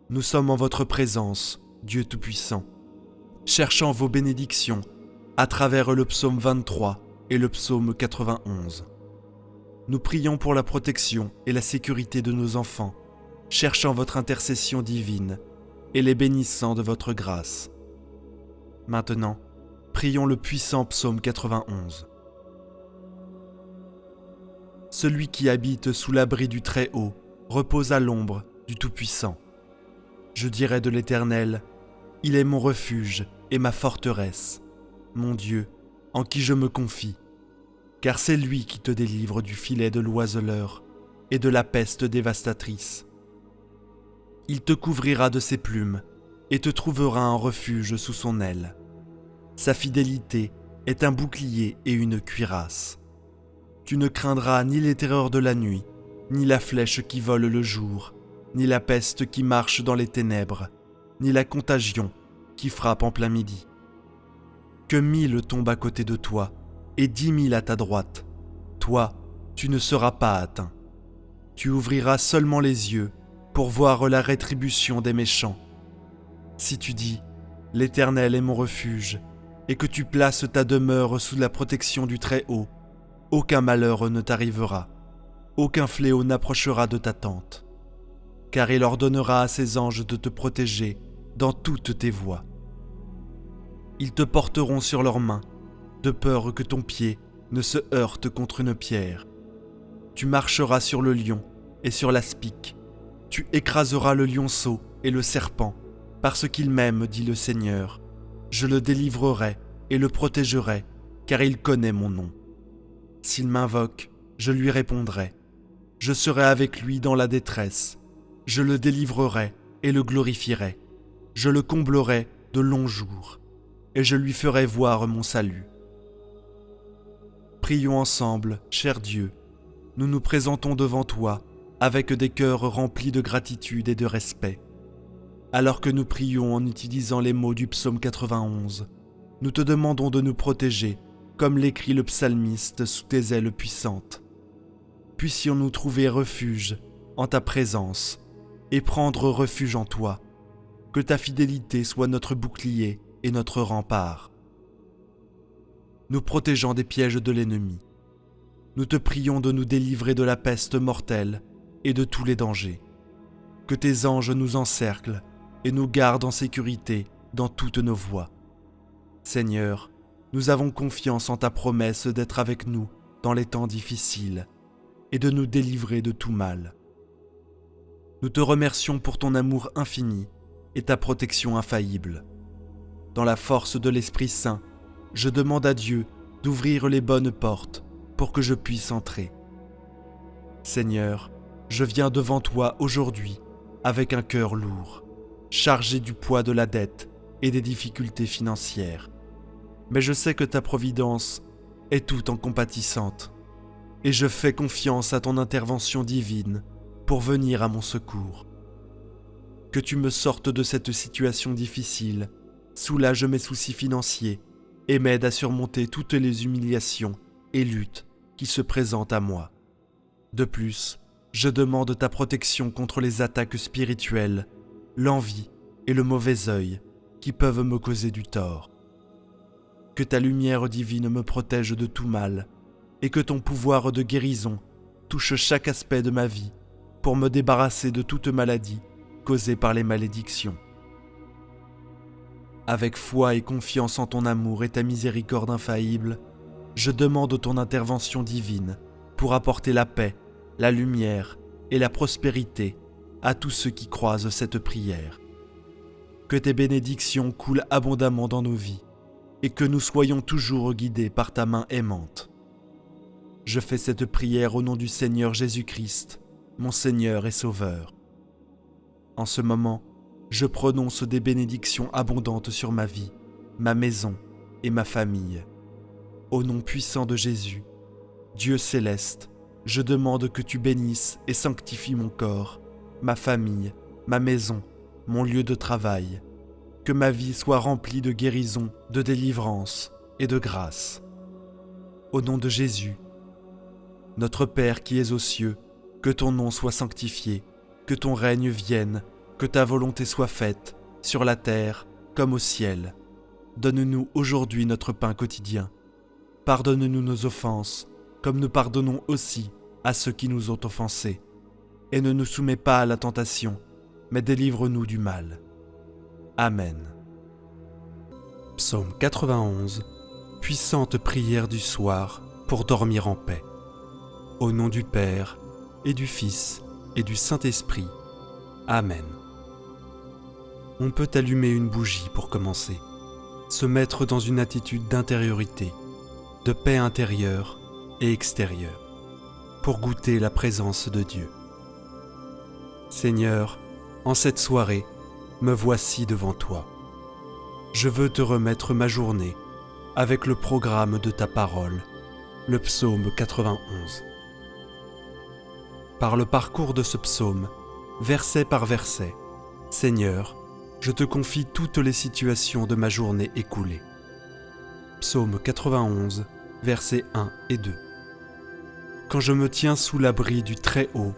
nous sommes en votre présence, Dieu Tout-Puissant, cherchant vos bénédictions à travers le psaume 23 et le psaume 91. Nous prions pour la protection et la sécurité de nos enfants, cherchant votre intercession divine et les bénissant de votre grâce. Maintenant, prions le puissant psaume 91. Celui qui habite sous l'abri du Très-Haut repose à l'ombre du Tout-Puissant. Je dirai de l'Éternel, il est mon refuge et ma forteresse, mon Dieu, en qui je me confie, car c'est lui qui te délivre du filet de l'oiseleur et de la peste dévastatrice. Il te couvrira de ses plumes et te trouvera un refuge sous son aile. Sa fidélité est un bouclier et une cuirasse. Tu ne craindras ni les terreurs de la nuit, ni la flèche qui vole le jour, ni la peste qui marche dans les ténèbres, ni la contagion qui frappe en plein midi. Que 1000 tombent à côté de toi, et 10 000 à ta droite. Toi, tu ne seras pas atteint. Tu ouvriras seulement les yeux pour voir la rétribution des méchants. Si tu dis « L'Éternel est mon refuge » et que tu places ta demeure sous la protection du Très-Haut, aucun malheur ne t'arrivera, aucun fléau n'approchera de ta tente, car il ordonnera à ses anges de te protéger dans toutes tes voies. Ils te porteront sur leurs mains, de peur que ton pied ne se heurte contre une pierre. Tu marcheras sur le lion et sur l'aspic. Tu écraseras le lionceau et le serpent, parce qu'il m'aime, dit le Seigneur. Je le délivrerai et le protégerai, car il connaît mon nom. S'il m'invoque, je lui répondrai. Je serai avec lui dans la détresse. Je le délivrerai et le glorifierai. Je le comblerai de longs jours, et je lui ferai voir mon salut. Prions ensemble, cher Dieu. Nous nous présentons devant toi avec des cœurs remplis de gratitude et de respect. Alors que nous prions en utilisant les mots du psaume 91, nous te demandons de nous protéger, comme l'écrit le psalmiste sous tes ailes puissantes. Puissions-nous trouver refuge en ta présence et prendre refuge en toi. Que ta fidélité soit notre bouclier et notre rempart, nous protégeant des pièges de l'ennemi. Nous te prions de nous délivrer de la peste mortelle et de tous les dangers. Que tes anges nous encerclent et nous gardent en sécurité dans toutes nos voies. Seigneur, nous avons confiance en ta promesse d'être avec nous dans les temps difficiles et de nous délivrer de tout mal. Nous te remercions pour ton amour infini et ta protection infaillible. Dans la force de l'Esprit Saint, je demande à Dieu d'ouvrir les bonnes portes pour que je puisse entrer. Seigneur, je viens devant toi aujourd'hui avec un cœur lourd, chargé du poids de la dette et des difficultés financières. Mais je sais que ta providence est tout en compatissante, et je fais confiance à ton intervention divine pour venir à mon secours. Que tu me sortes de cette situation difficile, soulage mes soucis financiers et m'aide à surmonter toutes les humiliations et luttes qui se présentent à moi. De plus, je demande ta protection contre les attaques spirituelles, l'envie et le mauvais œil qui peuvent me causer du tort. Que ta lumière divine me protège de tout mal et que ton pouvoir de guérison touche chaque aspect de ma vie pour me débarrasser de toute maladie causée par les malédictions. Avec foi et confiance en ton amour et ta miséricorde infaillible, je demande ton intervention divine pour apporter la paix, la lumière et la prospérité à tous ceux qui croisent cette prière. Que tes bénédictions coulent abondamment dans nos vies et que nous soyons toujours guidés par ta main aimante. Je fais cette prière au nom du Seigneur Jésus-Christ, mon Seigneur et Sauveur. En ce moment, je prononce des bénédictions abondantes sur ma vie, ma maison et ma famille. Au nom puissant de Jésus, Dieu céleste, je demande que tu bénisses et sanctifies mon corps, ma famille, ma maison, mon lieu de travail. Que ma vie soit remplie de guérison, de délivrance et de grâce. Au nom de Jésus, notre Père qui es aux cieux, que ton nom soit sanctifié, que ton règne vienne, Que ta volonté soit faite, sur la terre comme au ciel. Donne-nous aujourd'hui notre pain quotidien. Pardonne-nous nos offenses, comme nous pardonnons aussi à ceux qui nous ont offensés. Et ne nous soumets pas à la tentation, mais délivre-nous du mal. Amen. Psaume 91. Puissante prière du soir pour dormir en paix. Au nom du Père, et du Fils, et du Saint-Esprit. Amen. On peut allumer une bougie pour commencer, se mettre dans une attitude d'intériorité, de paix intérieure et extérieure, pour goûter la présence de Dieu. Seigneur, en cette soirée, me voici devant toi. Je veux te remettre ma journée avec le programme de ta parole, le psaume 91. Par le parcours de ce psaume, verset par verset, Seigneur, je te confie toutes les situations de ma journée écoulée. Psaume 91, versets 1 et 2. Quand je me tiens sous l'abri du Très-Haut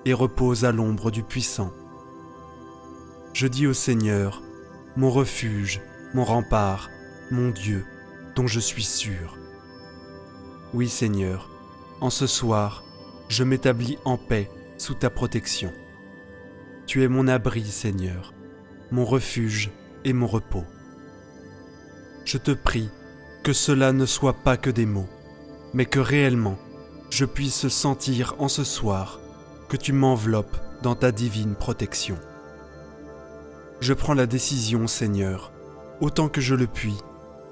et repose à l'ombre du Puissant, je dis au Seigneur, mon refuge, mon rempart, mon Dieu, dont je suis sûr. Oui Seigneur, en ce soir, je m'établis en paix sous ta protection. Tu es mon abri, Seigneur, mon refuge et mon repos. Je te prie que cela ne soit pas que des mots, mais que réellement je puisse sentir en ce soir que tu m'enveloppes dans ta divine protection. Je prends la décision, Seigneur, autant que je le puis,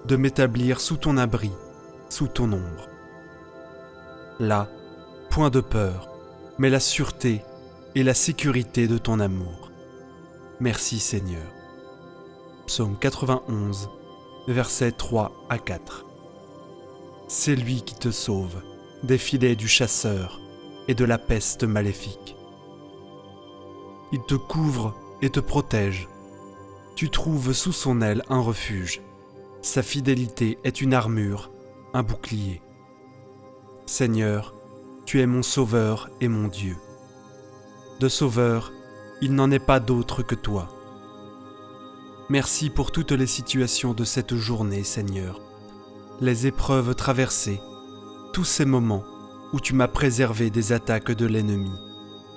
de m'établir sous ton abri, sous ton ombre. Là, point de peur, mais la sûreté et la sécurité de ton amour. Merci Seigneur. Psaume 91, versets 3 à 4. C'est lui qui te sauve des filets du chasseur et de la peste maléfique. Il te couvre et te protège. Tu trouves sous son aile un refuge. Sa fidélité est une armure, un bouclier. Seigneur, tu es mon sauveur et mon Dieu. De sauveur, il n'en est pas d'autre que toi. Merci pour toutes les situations de cette journée, Seigneur. Les épreuves traversées, tous ces moments où tu m'as préservé des attaques de l'ennemi,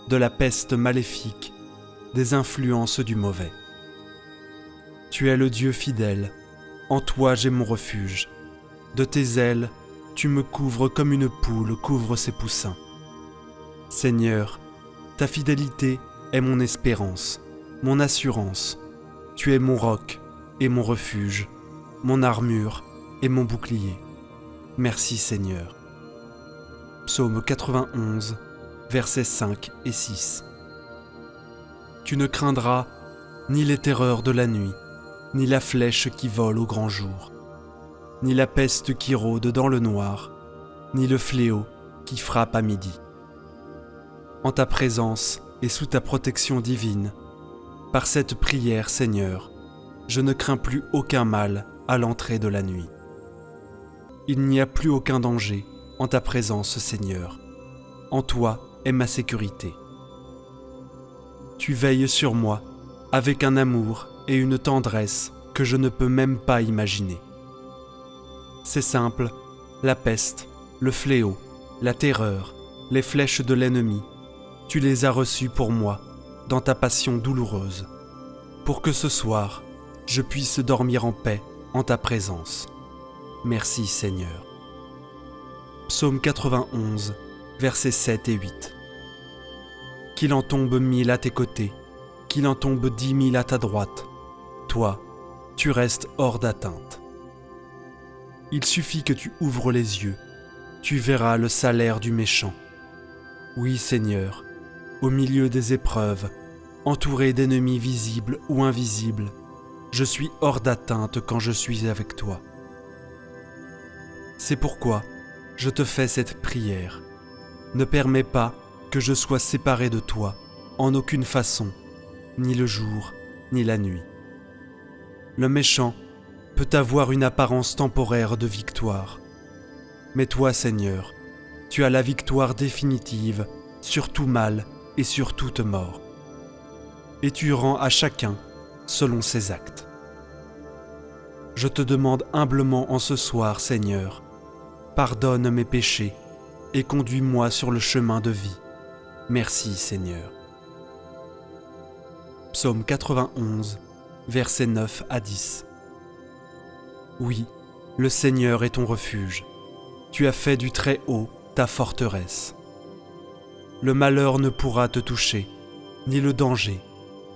de la peste maléfique, des influences du mauvais. Tu es le Dieu fidèle, en toi j'ai mon refuge. De tes ailes, tu me couvres comme une poule couvre ses poussins. Seigneur, ta fidélité est mon espérance, mon assurance. Tu es mon roc et mon refuge, mon armure et mon bouclier. Merci Seigneur. Psaume 91, versets 5 et 6. Tu ne craindras ni les terreurs de la nuit, ni la flèche qui vole au grand jour, ni la peste qui rôde dans le noir, ni le fléau qui frappe à midi. En ta présence et sous ta protection divine, par cette prière, Seigneur, je ne crains plus aucun mal à l'entrée de la nuit. Il n'y a plus aucun danger en ta présence, Seigneur. En toi est ma sécurité. Tu veilles sur moi avec un amour et une tendresse que je ne peux même pas imaginer. C'est simple, la peste, le fléau, la terreur, les flèches de l'ennemi, tu les as reçues pour moi dans ta passion douloureuse, pour que ce soir, je puisse dormir en paix en ta présence. Merci Seigneur. Psaume 91, versets 7 et 8. Qu'il en tombe 1000 à tes côtés, qu'il en tombe 10 000 à ta droite, toi, tu restes hors d'atteinte. Il suffit que tu ouvres les yeux, tu verras le salaire du méchant. Oui Seigneur, au milieu des épreuves, entouré d'ennemis visibles ou invisibles, je suis hors d'atteinte quand je suis avec toi. C'est pourquoi je te fais cette prière. Ne permets pas que je sois séparé de toi en aucune façon, ni le jour, ni la nuit. Le méchant peut avoir une apparence temporaire de victoire. Mais toi, Seigneur, tu as la victoire définitive sur tout mal et sur toute mort. et tu rends à chacun selon ses actes. Je te demande humblement en ce soir, Seigneur, pardonne mes péchés et conduis-moi sur le chemin de vie. Merci, Seigneur. Psaume 91, versets 9 à 10. Oui, le Seigneur est ton refuge. Tu as fait du Très-Haut ta forteresse. Le malheur ne pourra te toucher, ni le danger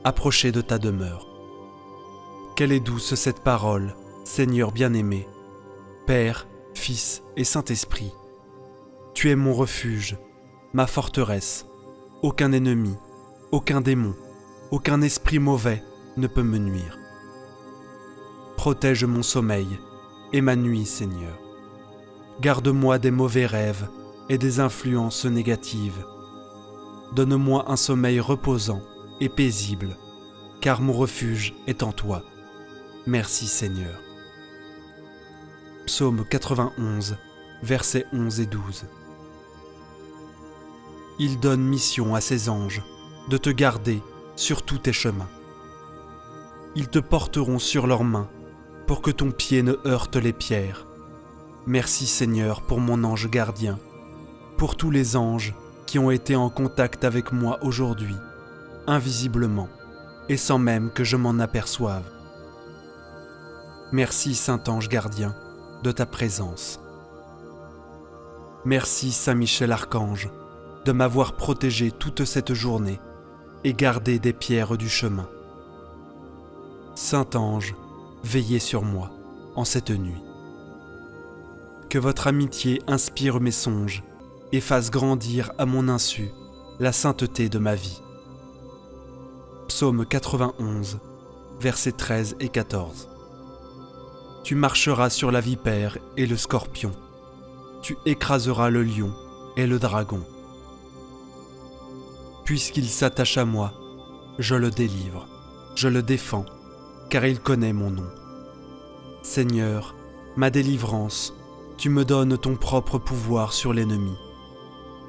approcher de ta demeure. Quelle est douce cette parole, Seigneur bien-aimé, Père, Fils et Saint-Esprit. Tu es mon refuge, ma forteresse. Aucun ennemi, aucun démon, aucun esprit mauvais ne peut me nuire. Protège mon sommeil et ma nuit, Seigneur. Garde-moi des mauvais rêves et des influences négatives. Donne-moi un sommeil reposant et paisible, car mon refuge est en toi. Merci, Seigneur. Psaume 91, versets 11 et 12. Il donne mission à ses anges de te garder sur tous tes chemins. Ils te porteront sur leurs mains pour que ton pied ne heurte les pierres. Merci, Seigneur, pour mon ange gardien, pour tous les anges qui ont été en contact avec moi aujourd'hui, invisiblement, et sans même que je m'en aperçoive. Merci, Saint-Ange gardien, de ta présence. Merci, Saint-Michel-Archange, de m'avoir protégé toute cette journée et gardé des pierres du chemin. Saint-Ange, veillez sur moi en cette nuit. Que votre amitié inspire mes songes et fasse grandir à mon insu la sainteté de ma vie. Psaume 91, versets 13 et 14. Tu marcheras sur la vipère et le scorpion. Tu écraseras le lion et le dragon. Puisqu'il s'attache à moi, je le délivre, je le défends, car il connaît mon nom. Seigneur, ma délivrance, tu me donnes ton propre pouvoir sur l'ennemi.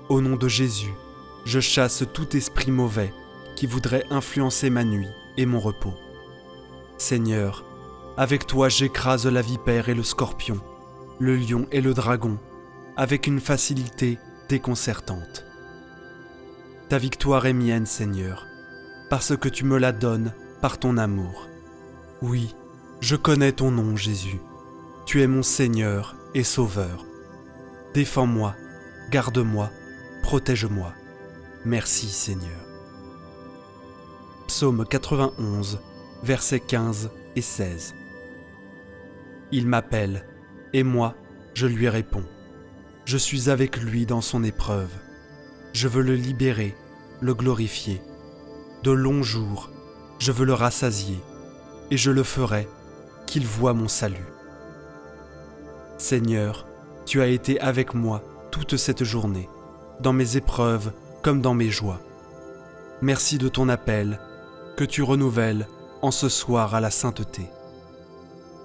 Au nom de Jésus, je chasse tout esprit mauvais qui voudrait influencer ma nuit et mon repos. Seigneur, avec toi j'écrase la vipère et le scorpion, le lion et le dragon, avec une facilité déconcertante. Ta victoire est mienne, Seigneur, parce que tu me la donnes par ton amour. Oui, je connais ton nom, Jésus. Tu es mon Seigneur et Sauveur. Défends-moi, garde-moi, protège-moi. Merci, Seigneur. Psaume 91, versets 15 et 16. Il m'appelle, et moi, je lui réponds. Je suis avec lui dans son épreuve. Je veux le libérer, le glorifier. De longs jours, je veux le rassasier, et je le ferai, qu'il voie mon salut. Seigneur, tu as été avec moi toute cette journée, dans mes épreuves comme dans mes joies. Merci de ton appel, que tu renouvelles en ce soir à la sainteté.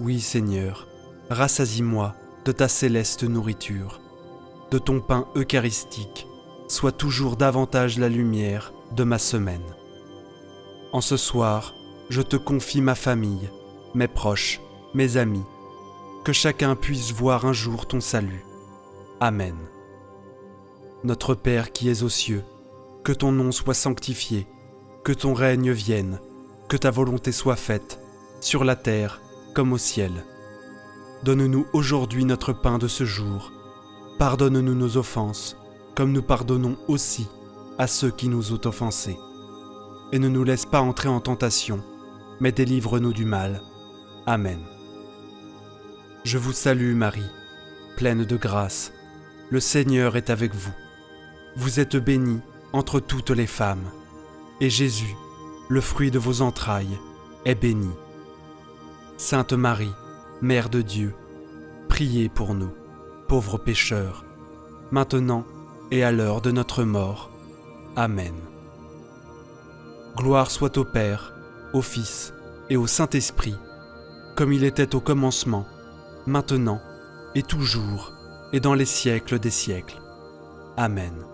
Oui, Seigneur, rassasie-moi de ta céleste nourriture, de ton pain eucharistique, sois toujours davantage la lumière de ma semaine. En ce soir, je te confie ma famille, mes proches, mes amis, que chacun puisse voir un jour ton salut. Amen. Notre Père qui es aux cieux, que ton nom soit sanctifié, que ton règne vienne, que ta volonté soit faite, sur la terre comme au ciel. Donne-nous aujourd'hui notre pain de ce jour. Pardonne-nous nos offenses, comme nous pardonnons aussi à ceux qui nous ont offensés. Et ne nous laisse pas entrer en tentation, mais délivre-nous du mal. Amen. Je vous salue Marie, pleine de grâce. Le Seigneur est avec vous. Vous êtes bénie entre toutes les femmes, et Jésus, le fruit de vos entrailles, est béni. Sainte Marie, Mère de Dieu, priez pour nous, pauvres pécheurs, maintenant et à l'heure de notre mort. Amen. Gloire soit au Père, au Fils et au Saint-Esprit, comme il était au commencement, maintenant et toujours, et dans les siècles des siècles. Amen.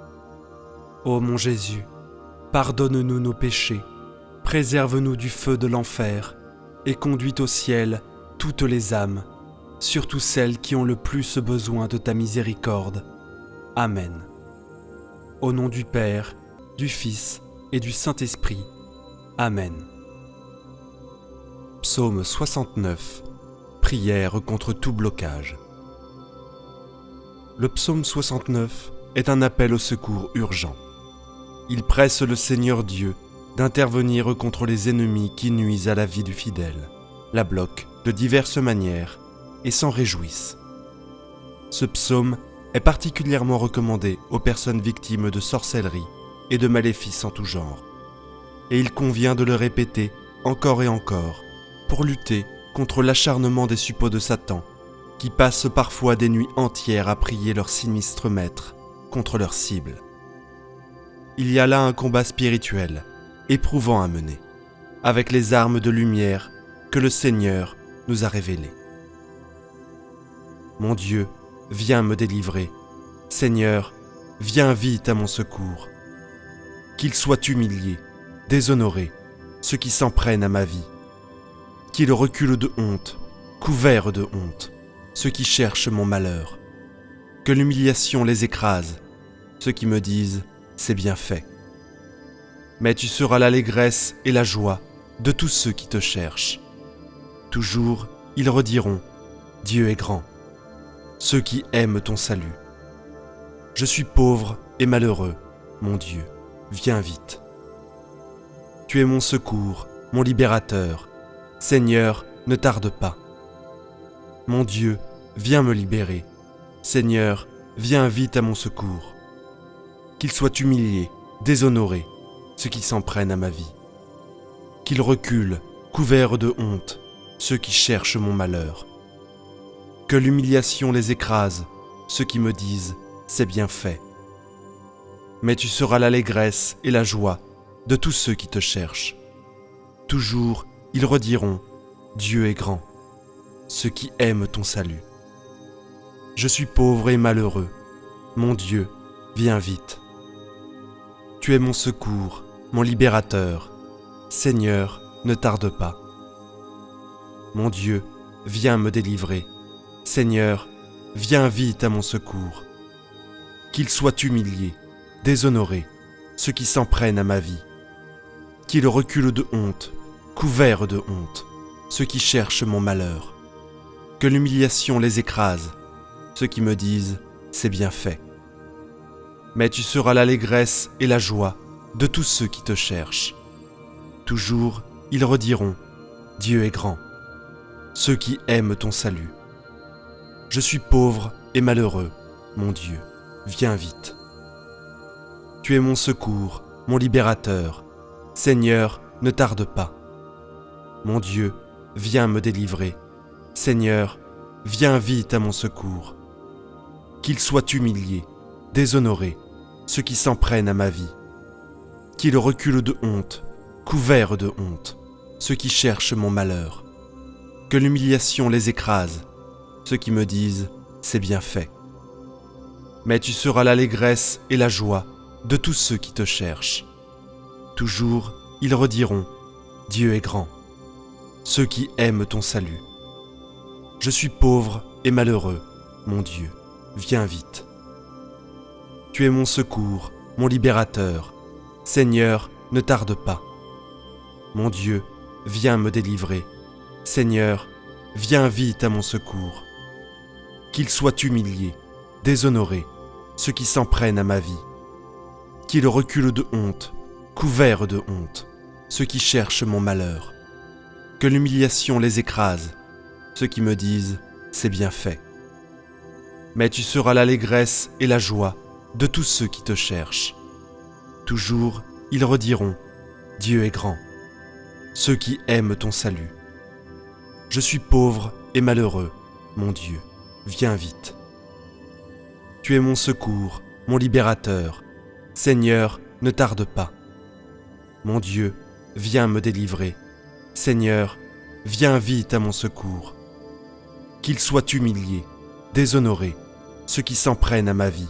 Ô mon Jésus, pardonne-nous nos péchés, préserve-nous du feu de l'enfer et conduis au ciel toutes les âmes, surtout celles qui ont le plus besoin de ta miséricorde. Amen. Au nom du Père, du Fils et du Saint-Esprit. Amen. Psaume 69. Prière contre tout blocage. Le psaume 69 est un appel au secours urgent. Il presse le Seigneur Dieu d'intervenir contre les ennemis qui nuisent à la vie du fidèle, la bloquent de diverses manières et s'en réjouissent. Ce psaume est particulièrement recommandé aux personnes victimes de sorcellerie et de maléfices en tout genre. Et il convient de le répéter encore et encore pour lutter contre l'acharnement des suppôts de Satan qui passent parfois des nuits entières à prier leur sinistre maître contre leur cible. Il y a là un combat spirituel éprouvant à mener, avec les armes de lumière que le Seigneur nous a révélées. Mon Dieu, viens me délivrer. Seigneur, viens vite à mon secours. Qu'ils soient humiliés, déshonorés, ceux qui s'en prennent à ma vie. Qu'ils reculent de honte, couverts de honte, ceux qui cherchent mon malheur. Que l'humiliation les écrase, ceux qui me disent « c'est bien fait ». Mais tu seras l'allégresse et la joie de tous ceux qui te cherchent. Toujours, ils rediront « Dieu est grand », ceux qui aiment ton salut. Je suis pauvre et malheureux, mon Dieu, viens vite. Tu es mon secours, mon libérateur. Seigneur, ne tarde pas. Mon Dieu, viens me libérer. Seigneur, viens vite à mon secours. Qu'ils soient humiliés, déshonorés, ceux qui s'en prennent à ma vie. Qu'ils reculent, couverts de honte, ceux qui cherchent mon malheur. Que l'humiliation les écrase, ceux qui me disent « c'est bien fait ». Mais tu seras l'allégresse et la joie de tous ceux qui te cherchent. Toujours, ils rediront « Dieu est grand », ceux qui aiment ton salut. Je suis pauvre et malheureux, mon Dieu, viens vite. Tu es mon secours, mon libérateur. Seigneur, ne tarde pas. Mon Dieu, viens me délivrer. Seigneur, viens vite à mon secours. Qu'ils soient humiliés, déshonorés, ceux qui s'en prennent à ma vie. Qu'ils reculent de honte, couverts de honte, ceux qui cherchent mon malheur. Que l'humiliation les écrase, ceux qui me disent « c'est bien fait ». Mais tu seras l'allégresse et la joie de tous ceux qui te cherchent. Toujours, ils rediront « Dieu est grand », ceux qui aiment ton salut. Je suis pauvre et malheureux, mon Dieu, viens vite. Tu es mon secours, mon libérateur. Seigneur, ne tarde pas. Mon Dieu, viens me délivrer. Seigneur, viens vite à mon secours. Qu'ils soient humiliés, déshonorés, ceux qui s'en prennent à ma vie. Qu'ils reculent de honte, couverts de honte, ceux qui cherchent mon malheur. Que l'humiliation les écrase, ceux qui me disent « c'est bien fait ». Mais tu seras l'allégresse et la joie de tous ceux qui te cherchent. Toujours, ils rediront « Dieu est grand », ceux qui aiment ton salut. Je suis pauvre et malheureux, mon Dieu, viens vite. Tu es mon secours, mon libérateur. Seigneur, ne tarde pas. Mon Dieu, viens me délivrer. Seigneur, viens vite à mon secours. Qu'ils soient humiliés, déshonorés, ceux qui s'en prennent à ma vie. Qu'ils reculent de honte, couverts de honte, ceux qui cherchent mon malheur. Que l'humiliation les écrase, ceux qui me disent « c'est bien fait ». Mais tu seras l'allégresse et la joie de tous ceux qui te cherchent. Toujours, ils rediront « Dieu est grand », ceux qui aiment ton salut. Je suis pauvre et malheureux, mon Dieu, viens vite. Tu es mon secours, mon libérateur. Seigneur, ne tarde pas. Mon Dieu, viens me délivrer. Seigneur, viens vite à mon secours. Qu'ils soient humiliés, déshonorés, ceux qui s'en prennent à ma vie.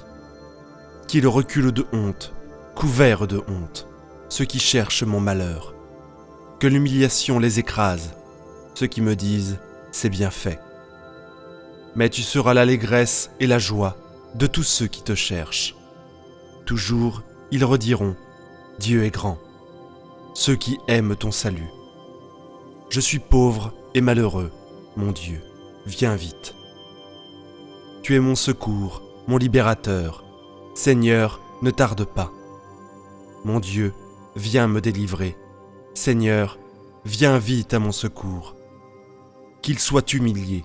Qu'ils reculent de honte, couverts de honte, ceux qui cherchent mon malheur. que l'humiliation les écrase, ceux qui me disent « c'est bien fait ». Mais tu seras l'allégresse et la joie de tous ceux qui te cherchent. Toujours, ils rediront « Dieu est grand », ceux qui aiment ton salut. Je suis pauvre et malheureux, mon Dieu, viens vite. Tu es mon secours, mon libérateur. Seigneur, ne tarde pas. Mon Dieu, viens me délivrer. Seigneur, viens vite à mon secours. Qu'ils soient humiliés,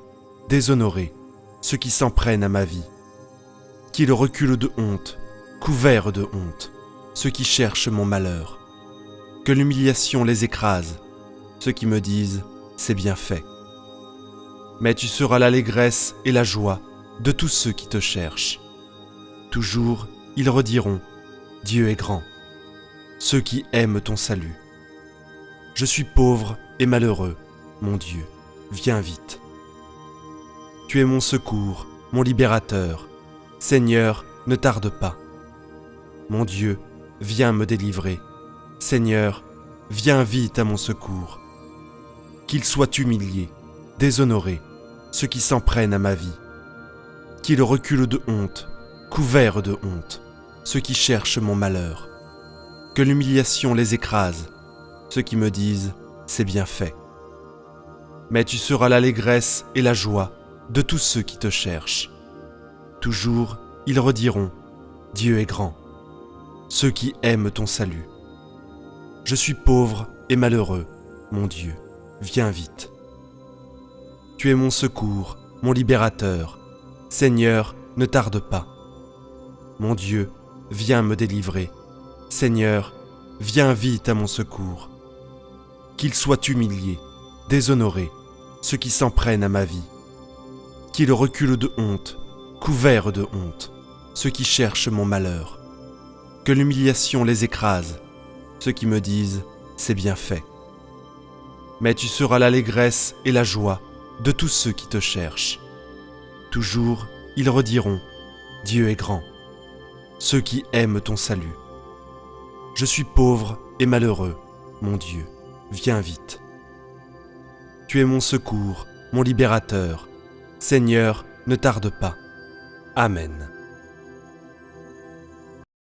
déshonorés, ceux qui s'en prennent à ma vie. Qu'ils reculent de honte, couverts de honte, ceux qui cherchent mon malheur. Que l'humiliation les écrase, ceux qui me disent « c'est bien fait ». Mais tu seras l'allégresse et la joie de tous ceux qui te cherchent. Toujours, ils rediront « Dieu est grand », ceux qui aiment ton salut. Je suis pauvre et malheureux, mon Dieu, viens vite. Tu es mon secours, mon libérateur. Seigneur, ne tarde pas. Mon Dieu, viens me délivrer. Seigneur, viens vite à mon secours. Qu'ils soient humiliés, déshonorés, ceux qui s'en prennent à ma vie. Qu'ils reculent de honte, couverts de honte, ceux qui cherchent mon malheur. Que l'humiliation les écrase, ceux qui me disent « c'est bien fait ». Mais tu seras l'allégresse et la joie de tous ceux qui te cherchent. Toujours, ils rediront « Dieu est grand », ceux qui aiment ton salut. Je suis pauvre et malheureux, mon Dieu, viens vite. Tu es mon secours, mon libérateur. Seigneur, ne tarde pas. Mon Dieu, viens me délivrer. Seigneur, viens vite à mon secours. Qu'ils soient humiliés, déshonorés, ceux qui s'en prennent à ma vie. Qu'ils reculent de honte, couverts de honte, ceux qui cherchent mon malheur. Que l'humiliation les écrase, ceux qui me disent « c'est bien fait ». Mais tu seras l'allégresse et la joie de tous ceux qui te cherchent. Toujours, ils rediront « Dieu est grand », ceux qui aiment ton salut. Je suis pauvre et malheureux, mon Dieu, viens vite. Tu es mon secours, mon libérateur. Seigneur, ne tarde pas. Amen.